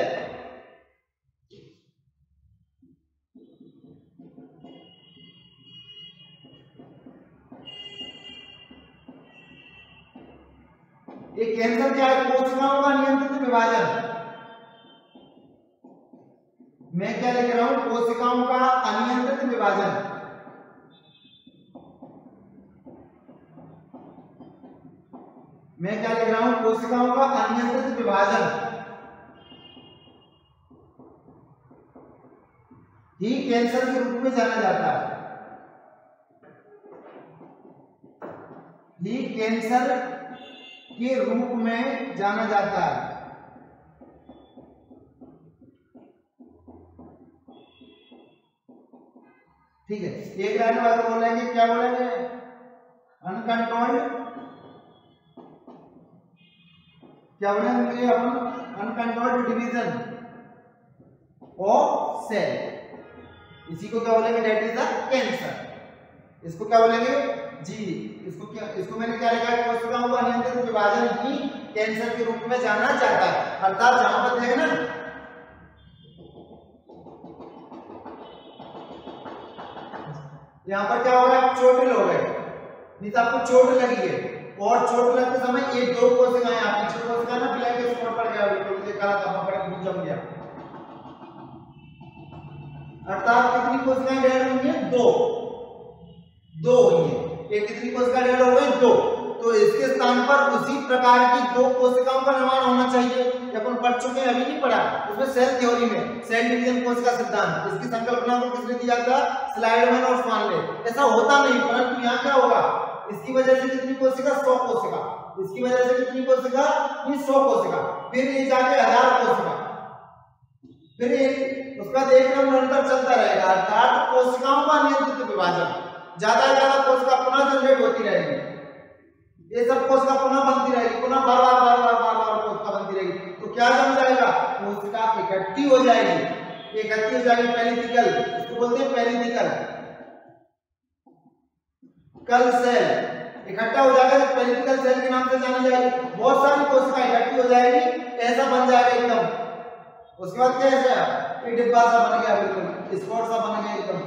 मैं क्या लिख रहा हूं, कोशिकाओं का अनियंत्रित विभाजन। मैं क्या लिख रहा हूं, कोशिकाओं का अनियंत्रित विभाजन ही कैंसर के रूप में जाना जाता है। ही कैंसर के रूप में जाना जाता है। ठीक है, एक लाइन बाद बोलेंगे, क्या बोलेंगे, अनकंट्रोल्ड, क्या बोलेंगे अपन, अनकंट्रोल्ड डिवीजन ऑफ सेल, इसी को क्या बोलेंगे, डेट इज द कैंसर। इसको क्या बोलेंगे जी, इसको मैंने क्या लिखा है, कोशिकाओं का अनियंत्रित विभाजन ही कैंसर के रूप में जाना जाता है। अर्थात जहां पर देखना यहाँ पर क्या हो गया, आप चोटिल हो गए, नहीं तो आपको चोट लगी है और चोट लगते समय एक दो कोशिकाएं, आप पीछे कोशिका ना ब्लैक स्पॉट पड़ गया, बिल्कुल मुझे काला धब्बा पड़ के जम गया, अर्थात कितनी कोशिकाएं डेड हुई हैं, दो हुई हैं। एक कितनी कोशिका डेड हो गई, दो, तो इसके स्थान पर उसी प्रकार की दो कोशिकाओं का निर्माण होना चाहिए। अपन पढ़ चुके हैं, अभी नहीं पढ़ा, उसमें सेल थ्योरी में सेल डिवीजन कोशिका सिद्धांत, इसकी संकल्पना को किसने दिया था, स्लाइडमैन और स्वानले। ऐसा होता नहीं, परंतु यहाँ क्या होगा, इसकी वजह से कितनी कोशिका, 100 कोशिका, इसकी वजह से कितनी कोशिका, 100 कोशिका, फिर ये जाके 1000 कोशिका, फिर उसके बाद एक क्रम निरंतर चलता रहेगा। अर्थात कोशिकाओं का नियंत्रित विभाजन, ज्यादा से ज्यादा कोशिका पुनः जनरेट होती रहेगी, ये सब कोशिका पुनः बनती रहेगी, पुनः बार बार कोशिका बनती रहेगी, तो क्या जम जाएगा, कोशिका इकट्ठी हो जाएगी, पेरिथिकल, इसको बोलते हैं पेरिथिकल कल सेल इकट्ठा हो जाएगा, तो पेरिथिकल सेल के नाम से जानी जाएगी। बहुत सारी कोशिका इकट्ठी हो जाएगी, ऐसा बन जाएगा एकदम। उसके बाद क्या है, डिब्बा सा बन गया, बिल्कुल स्पॉट सा बन गया एकदम,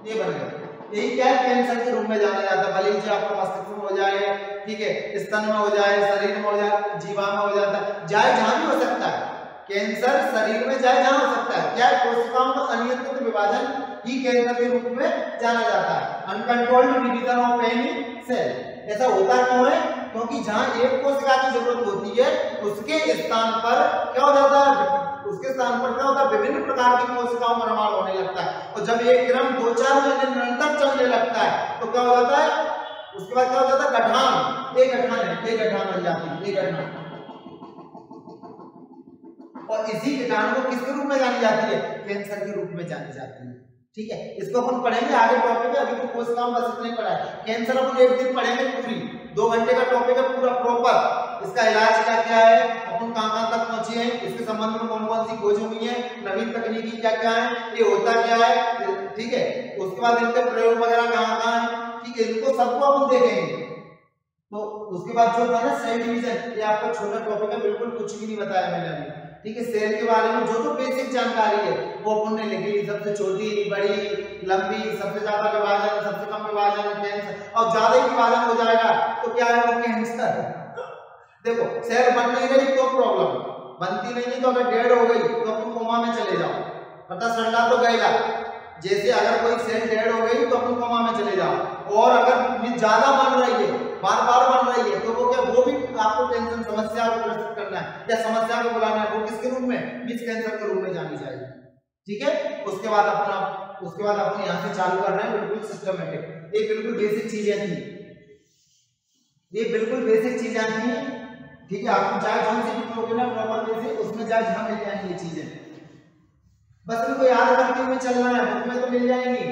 ये बन गया। यही क्या है, कैंसर के रूप में जाना जाता है। भले ही आपको मस्तिष्क में हो जाए, ठीक है, स्तन में हो जाए, शरीर में हो जाए, जीवा में हो जाता है, जाए जहां भी हो सकता है, कैंसर शरीर में जाए जहां हो सकता है। क्या है, कोशिकाओं का अनियंत्रित विभाजन ही कैंसर के रूप में जाना जाता है, uncontrolled division of any cell. ऐसा होता क्यों है, क्योंकि जहां एक कोशिका की जरूरत होती है, उसके स्थान पर क्या हो जाता है, उसके स्थान पर क्या होता है, विभिन्न प्रकार की कोशिकाओं का निर्माण होने लगता है। और जब एक क्रम 2-4 महीने निरंतर चलने लगता है, तो क्या हो जाता है, उसके बाद क्या हो जाता है, गठान, एक गठान बन जाती है, एक गठान, और इसी गठान को किसके रूप में जानी जाती है, कैंसर के रूप में जानी जाती है। ठीक है, इसको अपन पढ़ेंगे आगे टॉपिक है, अभी तो कोशिकाओं बस इतना ही पढ़ा है। कैंसर अपन एक दिन पढ़ेंगे, पूरी 2 घंटे का टॉपिक है पूरा प्रॉपर। इसका इलाज क्या क्या है, अपन कहां तक पहुंचे हैं, इसके संबंध में कौन कौन सी खोजें हुई हैं, नवीन तकनीकी क्या क्या है, ये होता क्या है, ठीक है, उसके बाद इनके प्रयोग वगैरह कहां है, ठीक है, इनको सबको अपन देखेंगे। तो उसके बाद जो था ना सेल डिवीजन, ये आपका छोटा टॉपिक है, बिल्कुल कुछ भी नहीं बताया मैंने अभी। ठीक है, सेल के बारे में जो बेसिक जानकारी है वो अपन ने लिख ली, सबसे छोटी, बड़ी, लंबी, सबसे ज्यादा विभाजन, सबसे कम विभाजन, कैंसर, और ज्यादा विभाजन हो जाएगा तो क्या है, वो कैंसर है। देखो, सेल बन नहीं रही तो प्रॉब्लम, बनती नहीं है तो अगर डेड हो गई तो अपन कोमा में चले जाओ, पता सड़ना तो गएगा। जैसे अगर कोई सेल डेड हो गई तो अपन कोमा में चले जाओ, और अगर ज्यादा बन रही है, बार बार बन रही है, तो वो क्या, वो भी आपको टेंशन, समस्या को ग्रस्त करना है या समस्या को बुलाना है, वो किसके रूप में, मिस कैंसर के रूप में जानी जाएगी। ठीक है, उसके बाद अपन यहाँ से चालू कर रहे हैं बिल्कुल सिस्टमेटिक। ये बिल्कुल बेसिक चीजें थी, ये बिल्कुल बेसिक चीजें थी। ठीक है, आपको चाहे कौन सी भी लोगे ना प्रॉपर वे से, उसमें चाहे जहां मिल जाएंगी ये चीजें, बस इनको याद करते हुए चलना है, बुक में तो मिल जाएंगी,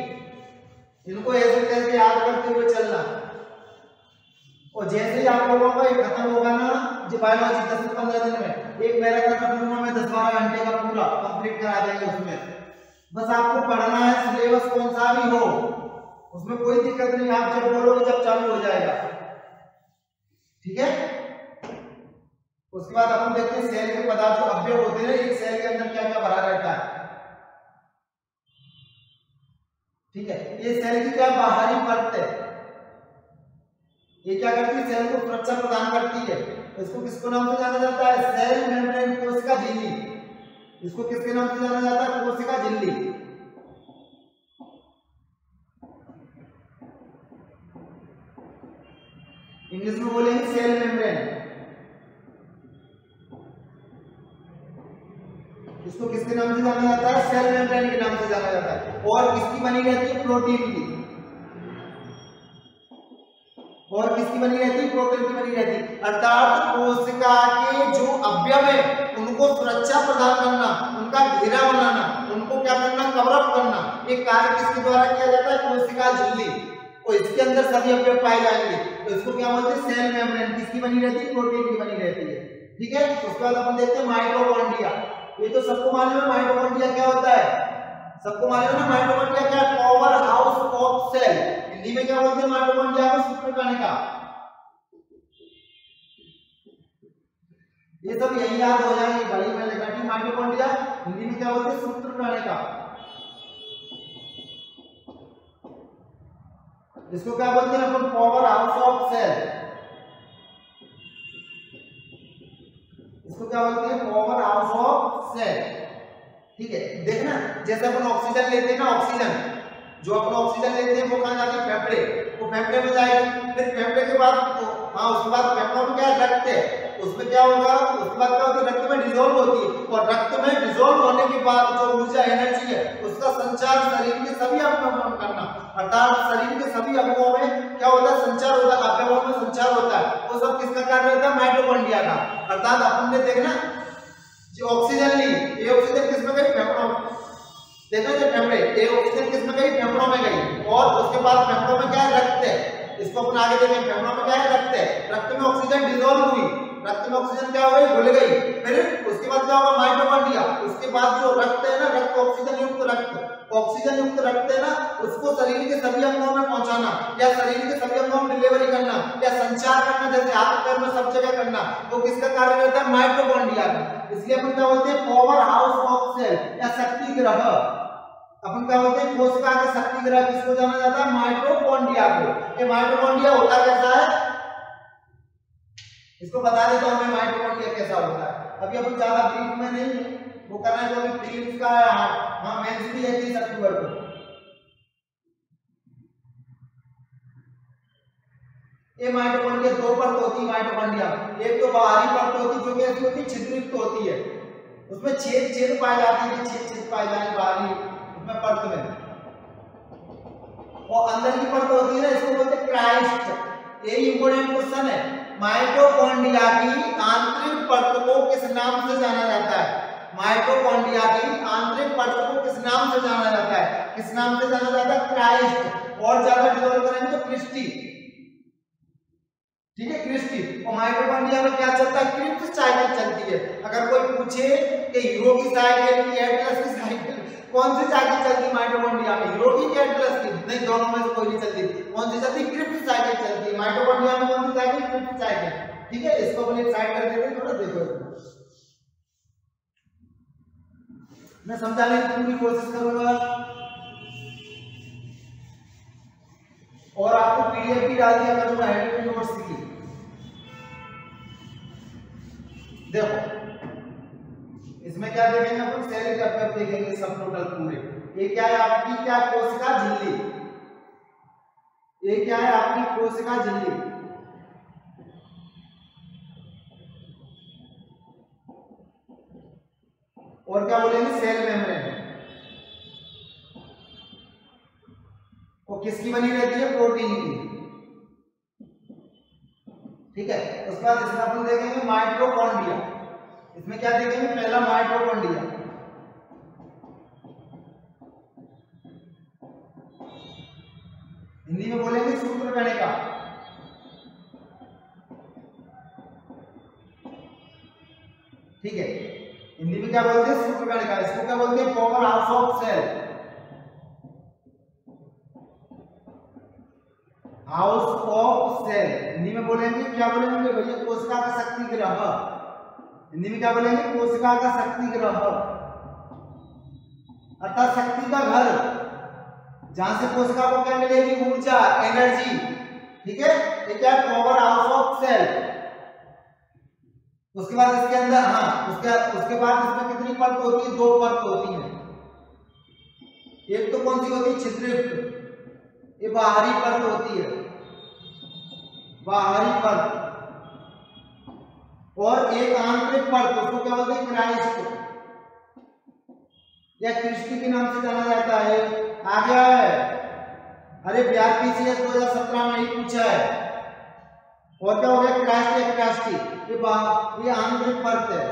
इनको ऐसे कैसे याद करते हुए चलना। और जैसे ही आप लोगों का ये खत्म होगा ना, जो बायोलॉजी 10 से 15 दिन में, एक मैराथन का पूरा में 10-12 घंटे का पूरा कंप्लीट करा देंगे। उसमें बस आपको पढ़ना है, सिलेबस कौन सा भी हो, उसमें कोई दिक्कत नहीं, आप जब बोलोगे जब चालू हो जाएगा। ठीक है, उसके बाद अपन देखते हैं सेल के पदार्थ जो अवयव होते हैं, एक सेल के अंदर क्या क्या भरा रहता है। ठीक है, ये सेल की क्या बाहरी परत है, ये क्या करती है, सेल को सुरक्षा प्रदान करती है। इसको किसको नाम से जाना जाता है, सेल मेम्ब्रेन, कोशिका झिल्ली। इसको किसके नाम से जाना जाता है? कोशिका झिल्ली। इंग्लिश में बोलेंगे सेल मेम्ब्रेन। इसको किसके नाम से जाना जाता है? सेल मेम्ब्रेन के नाम से जाना जाता है। और किसकी बनी रहती है? प्रोटीन की। और किसकी बनी रहती है? प्रोटीन की बनी रहती है। अर्थात कोशिका के जो अवयव है उनको सुरक्षा प्रदान करना, उनका घेरा बनाना, उनको क्या करना? कवर अप करना। ये कार्य किसके द्वारा किया जाता है? कोशिका झिल्ली। और इसके अंदर सभी अवयव पाए जाएंगे, तो इसको क्या बोलते हैं? Cell membrane. किसकी बनी रहती है? प्रोटीन की बनी रहती है। ठीक है। उसके बाद अपन देखते हैं माइटोकॉन्ड्रिया। ये तो सबको मालूम है माइटोकॉन्ड्रिया क्या होता है, सबको मालूम है ना माइटोकॉन्ड्रिया क्या है? Power house of cell. Hindi में क्या बोलते हैं माइटोकॉन्ड्रिया को? सूत्रकणिका। ये सब यही याद हो जाएंगे भाई, मैं लिखा कि माइटोकॉन्ड्रिया हिंदी में क्या बोलते हैं? सूत्रकणिका। इसको क्या बोलते हैं अपन? Power house of cell. इसको क्या बोलते हैं? Power house of cell. ठीक है। देखना जैसे अपन ऑक्सीजन लेते हैं ना, ऑक्सीजन जो अपन ऑक्सीजन लेते हैं वो कहां जाती है? फेफड़े। वो फेफड़े में जाएगी, फिर फेफड़े के बाद उसके बाद फेफड़ों में क्या है? रक्त है। उसमें क्या होगा? उसके बाद क्या होती है? रक्त में डिसॉल्व होती है, और रक्त में डिसॉल्व होने के बाद जो ऊर्जा एनर्जी है उसका संचार शरीर के सभी अवयवों में करना। अर्थात शरीर के सभी अंगों में क्या होता है? संचार होता है, अवयवों में संचार होता है। वो सब किसका कार्य होता है? माइटोकॉन्ड्रिया का। अर्थात अपन ने देखना जो ऑक्सीजन ली, ये ऑक्सीजन किसमें गई? फेफड़ों में। देखना जो फेफड़े, ये ऑक्सीजन किसमें गई? फेफड़ों में गई। और उसके बाद फेफड़ों में क्या है? रक्त है। इसको अपन आगे देखेंगे। फेफड़ों में क्या है? रक्त है। रक्त में ऑक्सीजन डिसॉल्व हुई, रक्त में ऑक्सीजन क्या हो गई? घुल गई। फिर उसके बाद क्या होगा? माइटोकॉन्ड्रिया। उसके बाद जो रक्त है ना, रक्त ऑक्सीजन युक्त रक्त, ऑक्सीजन युक्त रक्त है ना, उसको शरीर के सभी अंगों में पहुंचाना, या शरीर के सभी अंगों में डिलीवरी करना, या संचार करना, जैसे हाथ पैर में सब जगह करना, वो किसका कार्य रहता है? माइटोकॉन्ड्रिया का। इसलिए अपन क्या बोलते हैं? पावर हाउस ऑफ सेल या शक्ति ग्रह। अपन क्या बोलते हैं? कोशिका के शक्ति ग्रह किसको जाना जाता है? माइटोकॉन्ड्रिया को। ये माइटोकॉन्ड्रिया होता कैसा है इसको बता देता हूं मैं, माइटोकॉन्ड्रिया कैसा होता है। अभी अपन ज्यादा ब्रीफ में नहीं वो करना है, क्योंकि प्रीलिम्स का हां मेंस भी है 30 अक्टूबर को। ये माइटोकॉन्ड्रिया दो परत होती है माइटोकॉन्ड्रिया। एक तो बाहरी परत होती है जो कि ऐसी होती है छिद्रयुक्त होती है, उसमें छेद पाए जाते हैं, छेद पाए जाते बाहरी उसमें परत में। और अंदर की परत होती है ना, इसको बोलते हैं क्राइस्ट। ये इंपॉर्टेंट क्वेश्चन है। माइटोकॉन्ड्रिया की आंतरिक परत को किस नाम से जाना जाता है? माइटोकॉन्ड्रिया की आंतरिक परत को किस नाम से जाना जाता है? किस नाम से जाना जाता है? क्राइस्ट। और ज्यादा डिसॉल्व करेंगे तो क्रिस्टी। ठीक है, क्रिस्टी। और माइटोकॉन्ड्रिया में क्या चलता है? क्रिप्स साइकिल चलती है। अगर कोई पूछे कि हीरो की साइकिल की एटलस की साइकिल कौन सी साइकिल चलती है माइटोकॉन्ड्रिया में? हीरो की एटलस की? नहीं, दोनों में से कोई नहीं चलती। कौन सी चलती है? क्रिप्स साइकिल चलती है माइटोकॉन्ड्रिया में। कौन सी साइकिल? Cripps cycle. ठीक है, इसको अपन एक साइड कर देते हैं, थोड़ा देखो। मैं समझाने की पूरी कोशिश करूंगा और आपको पीडीएफ भी डाल दिया करूंगा हैंडमेड नोट्स की। देखो इसमें क्या देखेंगे अपन? सेल कर्व देखेंगे सब टोटल पूरे। ये क्या है आपकी? क्या कोशिका झिल्ली। ये क्या है आपकी? कोशिका झिल्ली। और क्या बोलेंगे? Cell membrane. वो किसकी बनी रहती है? प्रोटीन की। ठीक है। उसके बाद इसमें अपन देखेंगे माइटोकॉन्ड्रिया। इसमें क्या देखेंगे? पहला माइटोकॉन्ड्रिया। हिंदी में बोलेंगे सूत्रकणिका। ठीक है, हिंदी में क्या बोलते हैं? सूत्रकणिका। इसको क्या बोलते हैं? Power house of cell. House of cell Hindi में बोलेंगे क्या? बोलेंगे भैया कोशिका का शक्ति ग्रह। हिंदी में क्या बोलेंगे? कोशिका का शक्ति ग्रह, अर्थात शक्ति का घर, जहां से कोशिका को क्या मिलेगी? ऊर्जा, एनर्जी। ठीक है, ये क्या? Power house of cell. उसके बाद इसके अंदर उसके बाद इसमें कितनी परत होती है? 2 परत होती है। एक तो कौन सी होती है? छिद्रित, ये बाहरी परत होती है, बाहरी परत, और एक आंतरिक परत, उसको क्या बोलते हैं? क्राइस्ट या क्रिस्टी के नाम से जाना जाता है। आ गया है, अरे BRPCS 2017 में ही पूछा है। और क्या हो गया? क्राइस्ट या क्रास्टी, ये आंतरिक परत है,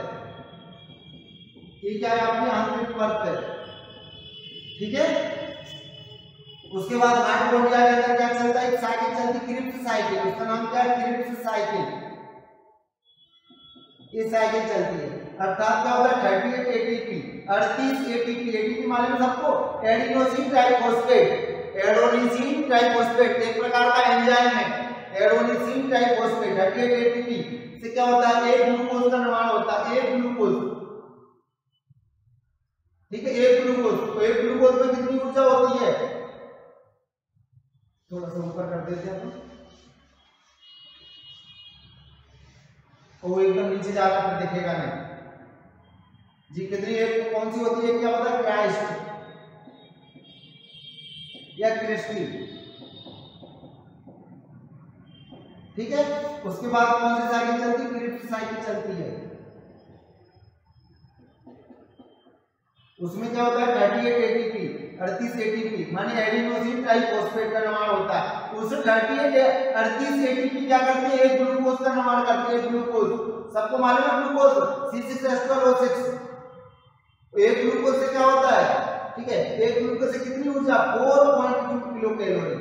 ये क्या है? आपकी आंतरिक परत है, ठीक है। उसके बाद माइटोकॉन्ड्रिया के अंदर क्या चलता है? एक साइकिल चलती है, क्रिप्स साइकिल, उसका नाम क्या है? क्रिप्स साइकिल, ये साइकिल चलती है। अर्थात क्या होता है? 38 ATP, 38 ATP, ATP मालूम है सबको? एडिनोसिन ट्राइफॉस्फेट, एडेनोसिन ट्राइफॉस्फेट एक प्रकार का एंजाइम है, एडेनोसिन ट्राइफॉस्फेट। 38 ATP से क्या होता है? एक ग्लूकोज का निर्माण होता है, एक ग्लूकोज, ठीक है, एक ग्लूकोज। तो एक ग्लूकोज में कितनी ऊर्जा होती है? थोड़ा सा ऊपर कर देते हैं अपन, वो एकदम नीचे जा रहा फिर दिखेगा नहीं जी। कितनी, एक कौन सी होती है? क्या होता है? क्राइस्ट या क्रिस्टी, ठीक है। उसके बाद कौन सी साइकिल चलती है? क्रिप्स साइकिल चलती है। उसमें क्या होता है? 38 ATP, 38 ATP माने एडिनोसिन ट्राइफॉस्फेट का निर्माण होता है। उस 38 ATP क्या करते हैं? एक ग्लूकोज का निर्माण करते हैं, ग्लूकोज, सबको मालूम है ग्लूकोज, C6H12O6। एक ग्लूकोज से क्या होता है? ठीक है, एक ग्लूकोज से कितनी ऊर्जा? 4.2 किलो कैलोरी,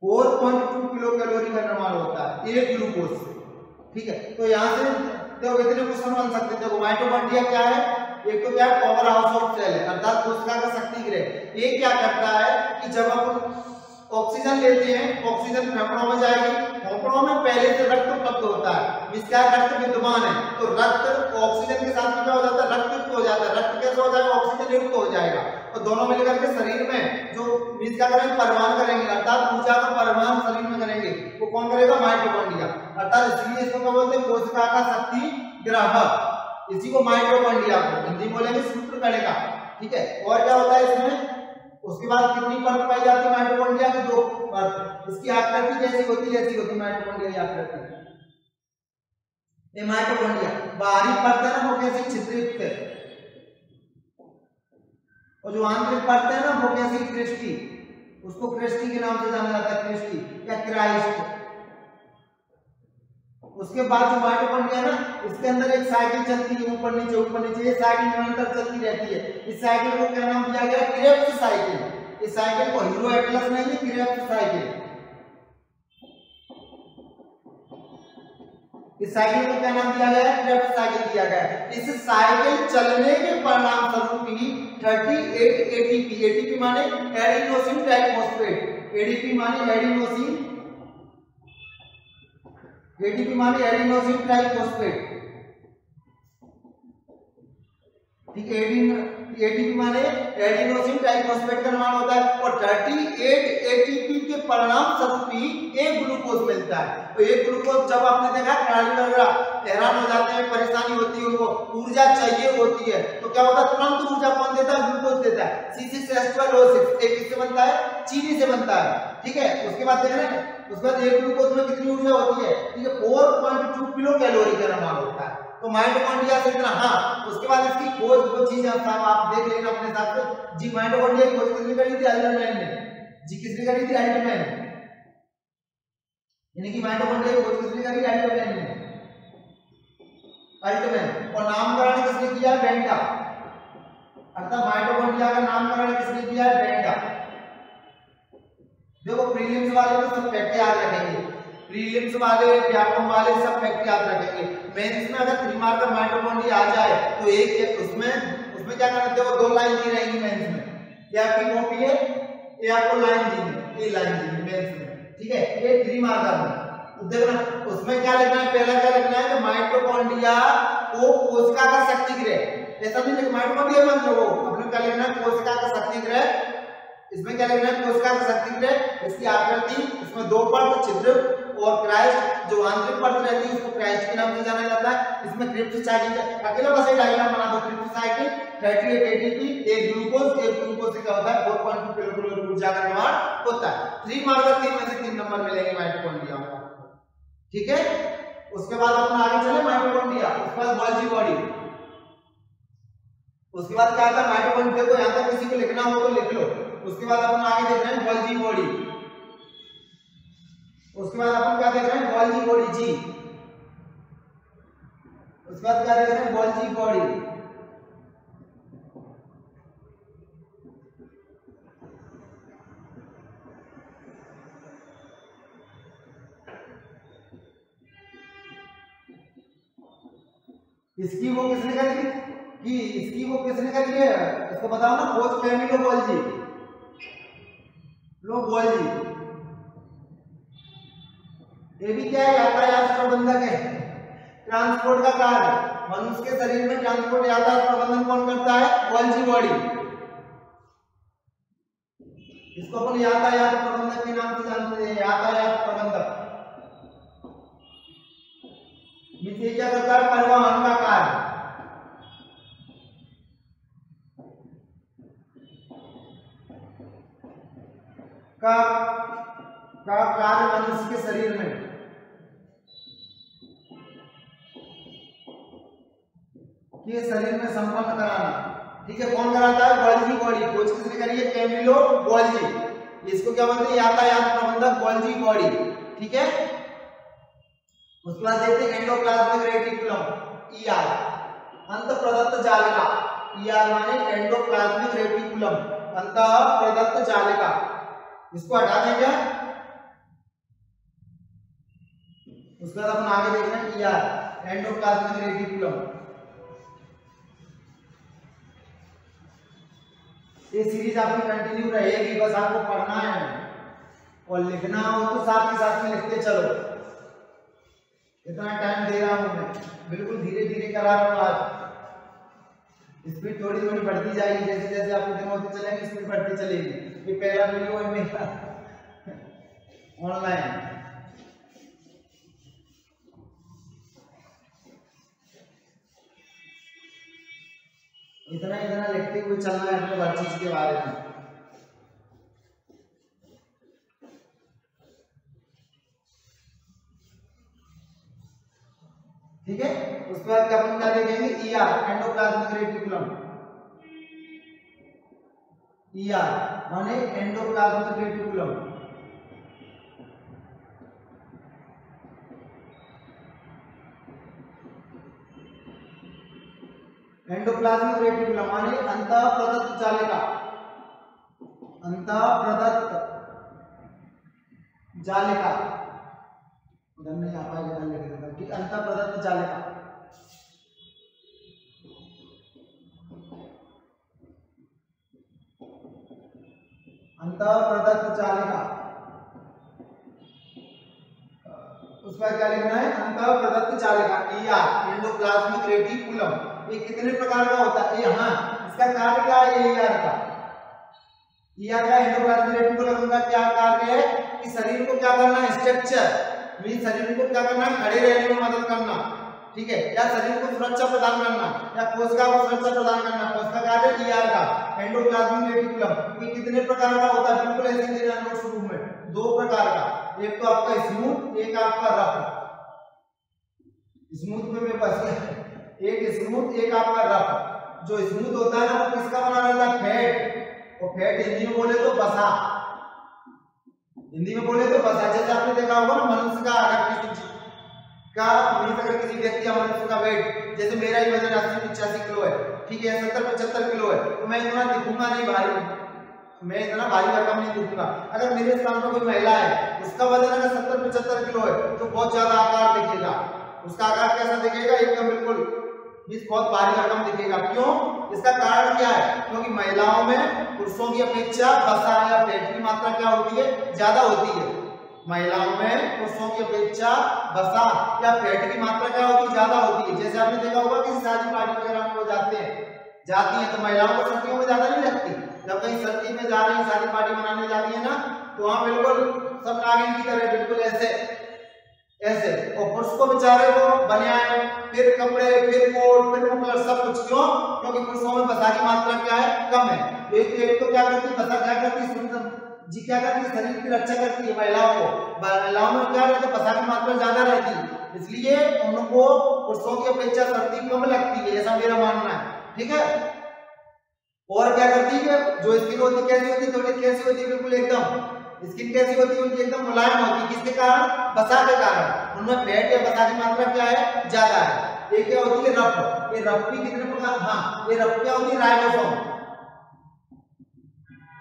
4.2 किलो कैलोरी का निर्माण होता है एक ग्लूकोज से, ठीक है। तो यहां से देखो इतने क्वेश्चन बन सकते हैं। देखो माइटोकॉन्ड्रिया क्या है? एक तो क्या है? पावर हाउस ऑफ सेल है, अर्थात कोशिका का शक्ति गृह। ये क्या करता है कि जब अपन ऑक्सीजन लेते हैं, ऑक्सीजन फेफड़ों में जाएगी, फेफड़ों में पहले से रक्त उपलब्ध होता है, इसका रक्त विद्यमान है, तो रक्त ऑक्सीजन के साथ में क्या हो जाता है? रक्त युक्त हो जाता है। रक्त कैसे हो जाएगा? ऑक्सीजन युक्त हो जाएगा, और दोनों मिलकर के शरीर में जो क्या करेंगे? परिवहन करेंगे, अर्थात ऊर्जा का परिवहन शरीर में करेंगे। वो कौन करेगा? माइटोकॉन्ड्रिया। अर्थात इसलिए इसको क्या बोलते हैं? कोशिका का शक्ति ग्राहक, इसी को माइटोकॉन्ड्रिया को हिंदी बोलेंगे सूत्र कणिका, ठीक है। और क्या होता है इसमें? उसके बाद कितनी परत पाई जाती है माइटोकॉन्ड्रिया की? 2 परत। इसकी आकृति कैसी होती है? ऐसी होती है माइटोकॉन्ड्रिया की आकृति। ये माइटोकॉन्ड्रिया बाहरी परत है ना, वो कैसी? छिद्रित है, और जो आंतरिक परत है ना, वो कैसी? क्रिस्टी, उसको क्रिस्टी के नाम से जाना जाता है, क्रिस्टी या क्राइस्ट। उसके बाद जो माइटोकॉन्ड्रिया है ना, इसके अंदर एक साइकिल चलती है, ऊपर नीचे ऊपर नीचे, ये साइकिल निरंतर चलती रहती है। इस साइकिल को क्या नाम दिया गया? Krebs cycle. इस साइकिल को हीरो एटलस नहीं है, क्रेब्स साइकिल। इस साइकिल को क्या नाम दिया गया है? क्रेब्स साइकिल दिया गया है। इस साइकिल चलने के परिणाम स्वरूप ही 38 ATP, ATP माने एडिनोसिन ट्राइफॉस्फेट, ADP माने एडिनोसिन, ATP माने एडिनोसिन ट्राइफॉस्फेट, ठीक है। ATP माने एडिनोसिन ट्राइफॉस्फेट का निर्माण होता है, और 38 ATP के परिणाम स्वरूप ही एक ग्लूकोज मिलता है। तो एक ग्लूकोज जब आपने देखा खिलाड़ी वगैरह हैरान हो जाते हैं, परेशानी होती है, उनको ऊर्जा चाहिए होती है, तो क्या होता है? तुरंत ऊर्जा कौन देता है? ग्लूकोज देता है। C6H12O6 एक किससे बनता है? चीनी से बनता है, ठीक है। उसके बाद देख रहे हैं, उसके बाद एक ग्लूकोज में कितनी ऊर्जा होती है? ठीक है, 4.2 किलो कैलोरी का निर्माण होता है। तो माइटोकॉन्ड्रिया से इतना। हाँ, उसके बाद इसकी खोज वो चीज आप देख लेना अपने हिसाब से जी। माइटोकॉन्ड्रिया की खोज किसने करी थी? अल्टमैन ने जी। किसने करी थी? अल्टमैन। यानी कि माइटोकॉन्ड्रिया की खोज किसने करी? अल्टमैन ने, अल्टमैन। और नामकरण किसने किया है? बेंटा। अर्थात माइटोकॉन्ड्रिया का नामकरण किसने किया है? बेंटा। देखो प्रीलिम्स वाले तो सब फैक्ट याद रखेंगे, प्रीलिम्स वाले, व्यापम वाले सब फैक्ट याद रखेंगे। मेंस में अगर 3 मार्कर माइटोकॉन्ड्रिया आ जाए तो एक उसमें क्या करना? देखो 2 लाइन दी रहेंगी मेंस में, ये आपकी कॉपी है, ये आपको लाइन दी है, ये लाइन दी है मेंस में, ठीक है। ये 3 मार्कर में तो देखना उसमें क्या लिखना है? पहला क्या लिखना है कि माइटोकॉन्ड्रिया को कोशिका का शक्ति गृह, ऐसा नहीं लिखना माइटोकॉन्ड्रिया मत लिखो, अपने क्या लिखना है? कोशिका का शक्ति गृह। इसमें क्या लिखना है? कोशिका का शक्ति गृह। इसकी आकृति, इसमें 2 परत छिद्र और क्राइस्ट जो आंतरिक परत रहती है उसको क्राइस्ट के नाम से जाना जाता है। इसमें क्रिप्स साइकिल अकेला बस एक डायग्राम बना दो। क्रिप्स साइकिल 38 एटीपी एक ग्लूकोज से क्या होता है 4.2 किलोकैलोरी ऊर्जा का निर्माण होता है। 3 मार्कर 3 में से 3 नंबर मिलेंगे माइटोकॉन्ड्रिया में। ठीक है, उसके बाद अपन आगे चले माइटोकॉन्ड्रिया, उसके बाद गोल्गी बॉडी, उसके बाद क्या आता है माइटोकॉन्ड्रिया को यहां तक किसी को लिखना हो तो लिख लो। उसके बाद अपन आगे देख रहे हैं गोल्गी बॉडी, उसके बाद अपन क्या देख रहे हैं गोल्गी बॉडी जी, उसके बाद क्या देख रहे हैं गोल्गी बॉडी। इसकी वो किसने करी कि इसकी वो किसने करी है इसको बताओ ना, खोज कैमिलो गोल्गी, लो गोल्गी। ये भी क्या है यातायात प्रबंधक है, ट्रांसपोर्ट का कार्य मनुष्य के शरीर में ट्रांसपोर्ट यातायात प्रबंधन कौन करता है गोल्गी बॉडी। इसको अपन यातायात प्रबंधक के नाम से जानते हैं, यातायात प्रबंधक। ये क्या करता है परिवहन का कार्य, का कार्य मनुष्य के शरीर में संपन्न कराना। ठीक है, कौन कराता है गोल्गी बॉडी। खोज किसने करी है कैमिलो गोल्गी। इसको क्या बोलते हैं यातायात प्रबंधक गोल्गी बॉडी। ठीक है, उसके बाद देखते हैं एंडोप्लाज्मिक रेटिकुलम ईआर, अंत प्रदत्त जालिका। ईआर माने एंडोप्लाज्मिक रेटिकुलम, अंत प्रदत्त जालिका। इसको हटा देंगे। उसके बाद अपन आगे देख रहे हैं ईआर एंडोप्लाज्मिक रेटिकुलम। ये सीरीज आपकी कंटिन्यू रहेगी, बस आपको पढ़ना है और लिखना हो तो साथ ही साथ में लिखते चलो। इतना टाइम दे रहा हूं मैं, बिल्कुल धीरे धीरे करा रहा हूं। आज स्पीड थोड़ी थोड़ी बढ़ती जाएगी, जैसे जैसे आप दिन होते चलेंगे स्पीड बढ़ती चलेगी। ये पहला वीडियो है मेरा ऑनलाइन। इतना लिखते हुए चलना है अपने हर चीज के बारे में। ठीक है, उसके बाद अपन क्या देखेंगे ईआर एंडोप्लाज्मिक रेटिकुलम। ईआर माने एंडोप्लाज्मिक रेटिकुलम। एंडोप्लाज्मिक रेटिकुलम माने अंतः प्रदत्त जालिका, अंतः प्रदत्त जालिका। उधर नहीं आ पाएगा, लिख देता हूं। ठीक, अंतः प्रदत्त जालिका। अंतः प्रदत्त जालिका। उस पर क्या लिखना है अंतः प्रदत्त जालिका ईआर एंडोप्लाज्मिक रेटिकुलम। ये कितने प्रकार का होता है? हाँ, इसका कार्य क्या है? ईआर का एंडोप्लाज्मिक रेटिकुलम का क्या कार्य है कि शरीर को क्या करना है स्ट्रक्चर, शरीर को क्या करना है खड़े रहने में मदद करना। ठीक है, या शरीर को सुरक्षा प्रदान करना या कोशिका को सुरक्षा प्रदान करना। कोशिका कार्य ईआर का एंडोप्लाज्मिक रेटिकुलम। ये कितने प्रकार का होता है? बिल्कुल ऐसे देना नोट शुरू में, 2 प्रकार का, एक तो आपका स्मूथ, एक आपका रफ। स्मूथ में बस एक स्मूथ एक आपका रफ। जो स्मूथ होता है ना वो किसका बना रहता है? फैट। और फैट हिंदी में बोले तो बसा, हिंदी में बोले तो बसा। जैसे आपने देखा होगा ना मनुष्य का अगर किसी व्यक्ति या मनुष्य का वेट, जैसे मेरा ही वजन 80-85 किलो है, ठीक है, 70-75 किलो है, तो मैं इतना दिखूंगा नहीं भारी, मैं इतना भारी भरकम नहीं दिखूंगा। अगर मेरे स्थान पर कोई महिला है, उसका वजन अगर 70-75 किलो है तो बहुत ज्यादा आकार दिखेगा। उसका आकार कैसा दिखेगा? एकदम बिल्कुल बहुत भारी भरकम दिखेगा। क्यों? इसका कारण क्या है? क्योंकि महिलाओं में पुरुषों की अपेक्षा वसा या फैट की मात्रा क्या होती है? ज्यादा होती है। महिलाओं में पुरुषों की अपेक्षा वसा या फैट की मात्रा क्या होती है? ज्यादा होती है। जैसे आपने देखा होगा कि शादी पार्टी वगैरह में वो जाती है तो महिलाओं को सर्दियों में ज्यादा नहीं लगती। जब कहीं सर्दी में जा रही है, शादी पार्टी मनाने जाती है ना, तो वहां बिल्कुल सब नागिन की तरह बिल्कुल ऐसे ऐसे। और पुरुष को बेचारे को बनियान, फिर कपड़े, फिर कोट, फिर मफलर, सब कुछ। क्यों? क्योंकि पुरुषों में वसा की मात्रा क्या है? कम है। तो एक तो क्या करती है वसा, क्या करती है जी, क्या करती है शरीर की रक्षा करती है महिलाओं को। महिलाओं में क्या रहता है वसा की मात्रा ज्यादा रहती है, इसलिए उनको पुरुषों की अपेक्षा सर्दी कम लगती है, ऐसा मेरा मानना है। ठीक है। और क्या करती है जो स्किन होती है कैसी होती है? थोड़ी कैसी होती है? बिल्कुल एकदम स्किन कैसी होती है उनकी? एकदम मुलायम होती है। किसके कारण? वसा के कारण। उनमें फैट या वसा की मात्रा क्या है? ज्यादा है। ये क्या होती है? रफ। ये रफ भी कितने प्रकार? हाँ, ये रफ क्या होती है? राइबोसोम।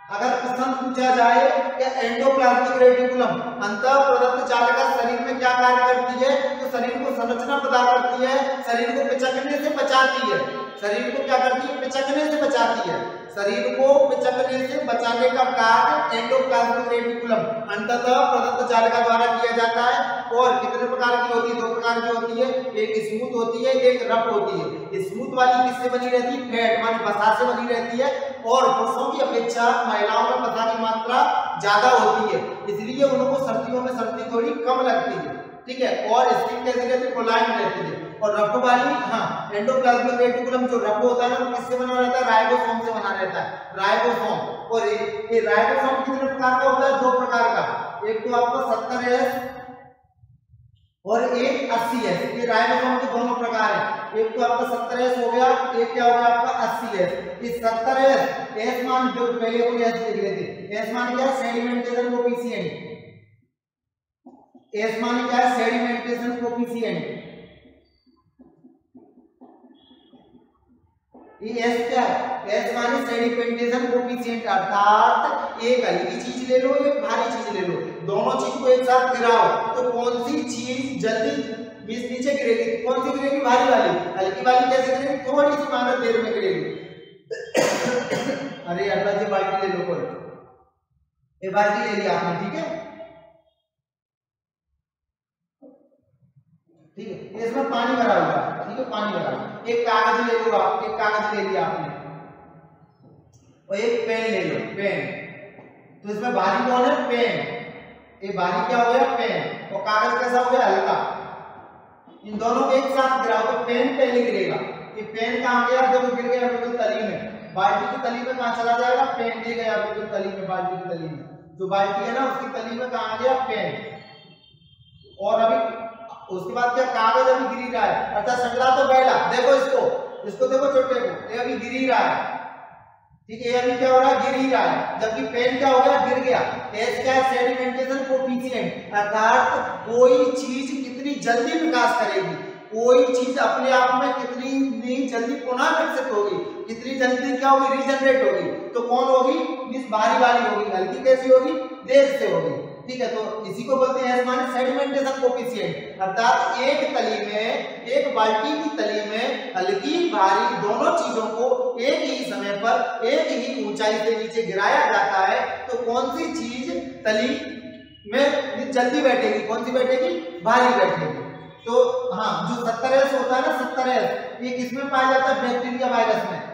अगर प्रश्न पूछा जाए कि एंडोप्लाज्मिक रेटिकुलम अंतः प्रदत्त जालिका शरीर में क्या कार्य करती है, तो शरीर को संरचना प्रदान करती है, शरीर को पिचकने से बचाती है। शरीर को क्या करती है? पिचकने से बचाती है। शरीर को पिचकने से बचाने का कार्य एंडोप्लाज्मिक रेटिकुलम अंततः प्रदत्त जालिका द्वारा किया जाता है। और कितने प्रकार की होती है? दो प्रकार की होती है, एक स्मूथ होती है, एक रफ होती है। स्मूथ वाली किससे बनी रहती है? फैट माने वसा से बनी रहती है। और पुरुषों की अपेक्षा महिलाओं में वसा की मात्रा ज्यादा होती है, इसलिए उनको सर्दियों में सर्दी थोड़ी कम लगती है। ठीक है। और स्किन कैसी रहती है? मुलायम रहती है। और रफ वाली, हाँ, एंडोप्लाज्मिक रेटिकुलम जो रफ होता है ना, वो किससे बना रहता है? राइबोसोम से बना रहता है, राइबोसोम। और ये राइबोसोम कितने प्रकार का होता है? दो प्रकार का। एक तो आपका 70S और एक 80S। ये राइबोसोम के दोनों प्रकार हैं। एक तो आपका 70S हो गया, एक क्या हो गया आपका 80S। इस 70S एस मान जो पहले को एस लिख लेते। एस मान क्या है? Sedimentation coefficient. एस मान क्या है? Sedimentation coefficient. ये एस क्या है? एस माने सेडिमेंटेशन कोएफिशिएंट, अर्थात एक हल्की चीज ले लो, एक भारी चीज ले लो, दोनों चीज को एक साथ गिराओ तो कौन सी चीज जल्दी नीचे गिरेगी? कौन सी गिरेगी? भारी वाली। हल्की वाली कैसे गिरेगी? थोड़ी सी मानव देर में गिरेगी। अरे अल्लाह जी, बाल्टी ले लो कोई। ये बाल्टी ले लिया आपने, ठीक है। ठीक है, इसमें पानी भरा हुआ है। ठीक है, पानी भरा हुआ। एक कागज ले लो आप, एक कागज ले लिया आपने और एक पेन ले लो, पेन। तो इसमें भारी कौन है? पेन। ये भारी क्या हो गया? पेन। और कागज कैसा हो गया? हल्का। इन दोनों को एक साथ गिराओ तो पेन पहले गिरेगा। ये पेन कहाँ गया? देखो गिर गया बिल्कुल तली में। बाल्टी की तली में कहाँ चला जाएगा? पेन दे गया बिल्कुल तली में, बाल्टी की तली में। जो बाल्टी है ना उसकी तली में कहाँ गया? पेन। और अभी उसके बाद क्या? कागज अभी गिर रहा है, अर्थात संकरा तो बैला। देखो इसको देखो छोटे को, ये अभी गिर रहा है। ठीक है, ये अभी क्या हो रहा है? गिर ही रहा है। जबकि पेन क्या हो गया? गिर गया। एस क्या है? सेडिमेंटेशन कोएफिशिएंट, अर्थात कोई चीज कितनी जल्दी विकास करेगी, कोई चीज अपने आप में कितनी जल्दी पुनः विकसित होगी, कितनी जल्दी क्या होगी? रीजनरेट होगी। तो कौन होगी? इस भारी वाली होगी। हल्की कैसी होगी? देर से होगी। ठीक है, तो इसी को बोलते हैं माने सेडिमेंटेशन कोएफिशिएंट, अर्थात एक तली में, एक बाल्टी की तली में हल्की भारी दोनों चीजों को एक ही समय पर एक ही ऊंचाई से नीचे गिराया जाता है तो कौन सी चीज तली में जल्दी बैठेगी? कौन सी बैठेगी? भारी बैठेगी। तो हाँ, जो 70S होता है ना, 70S ये किसमें पाया जाता है? बैक्टीरिया वायरस में।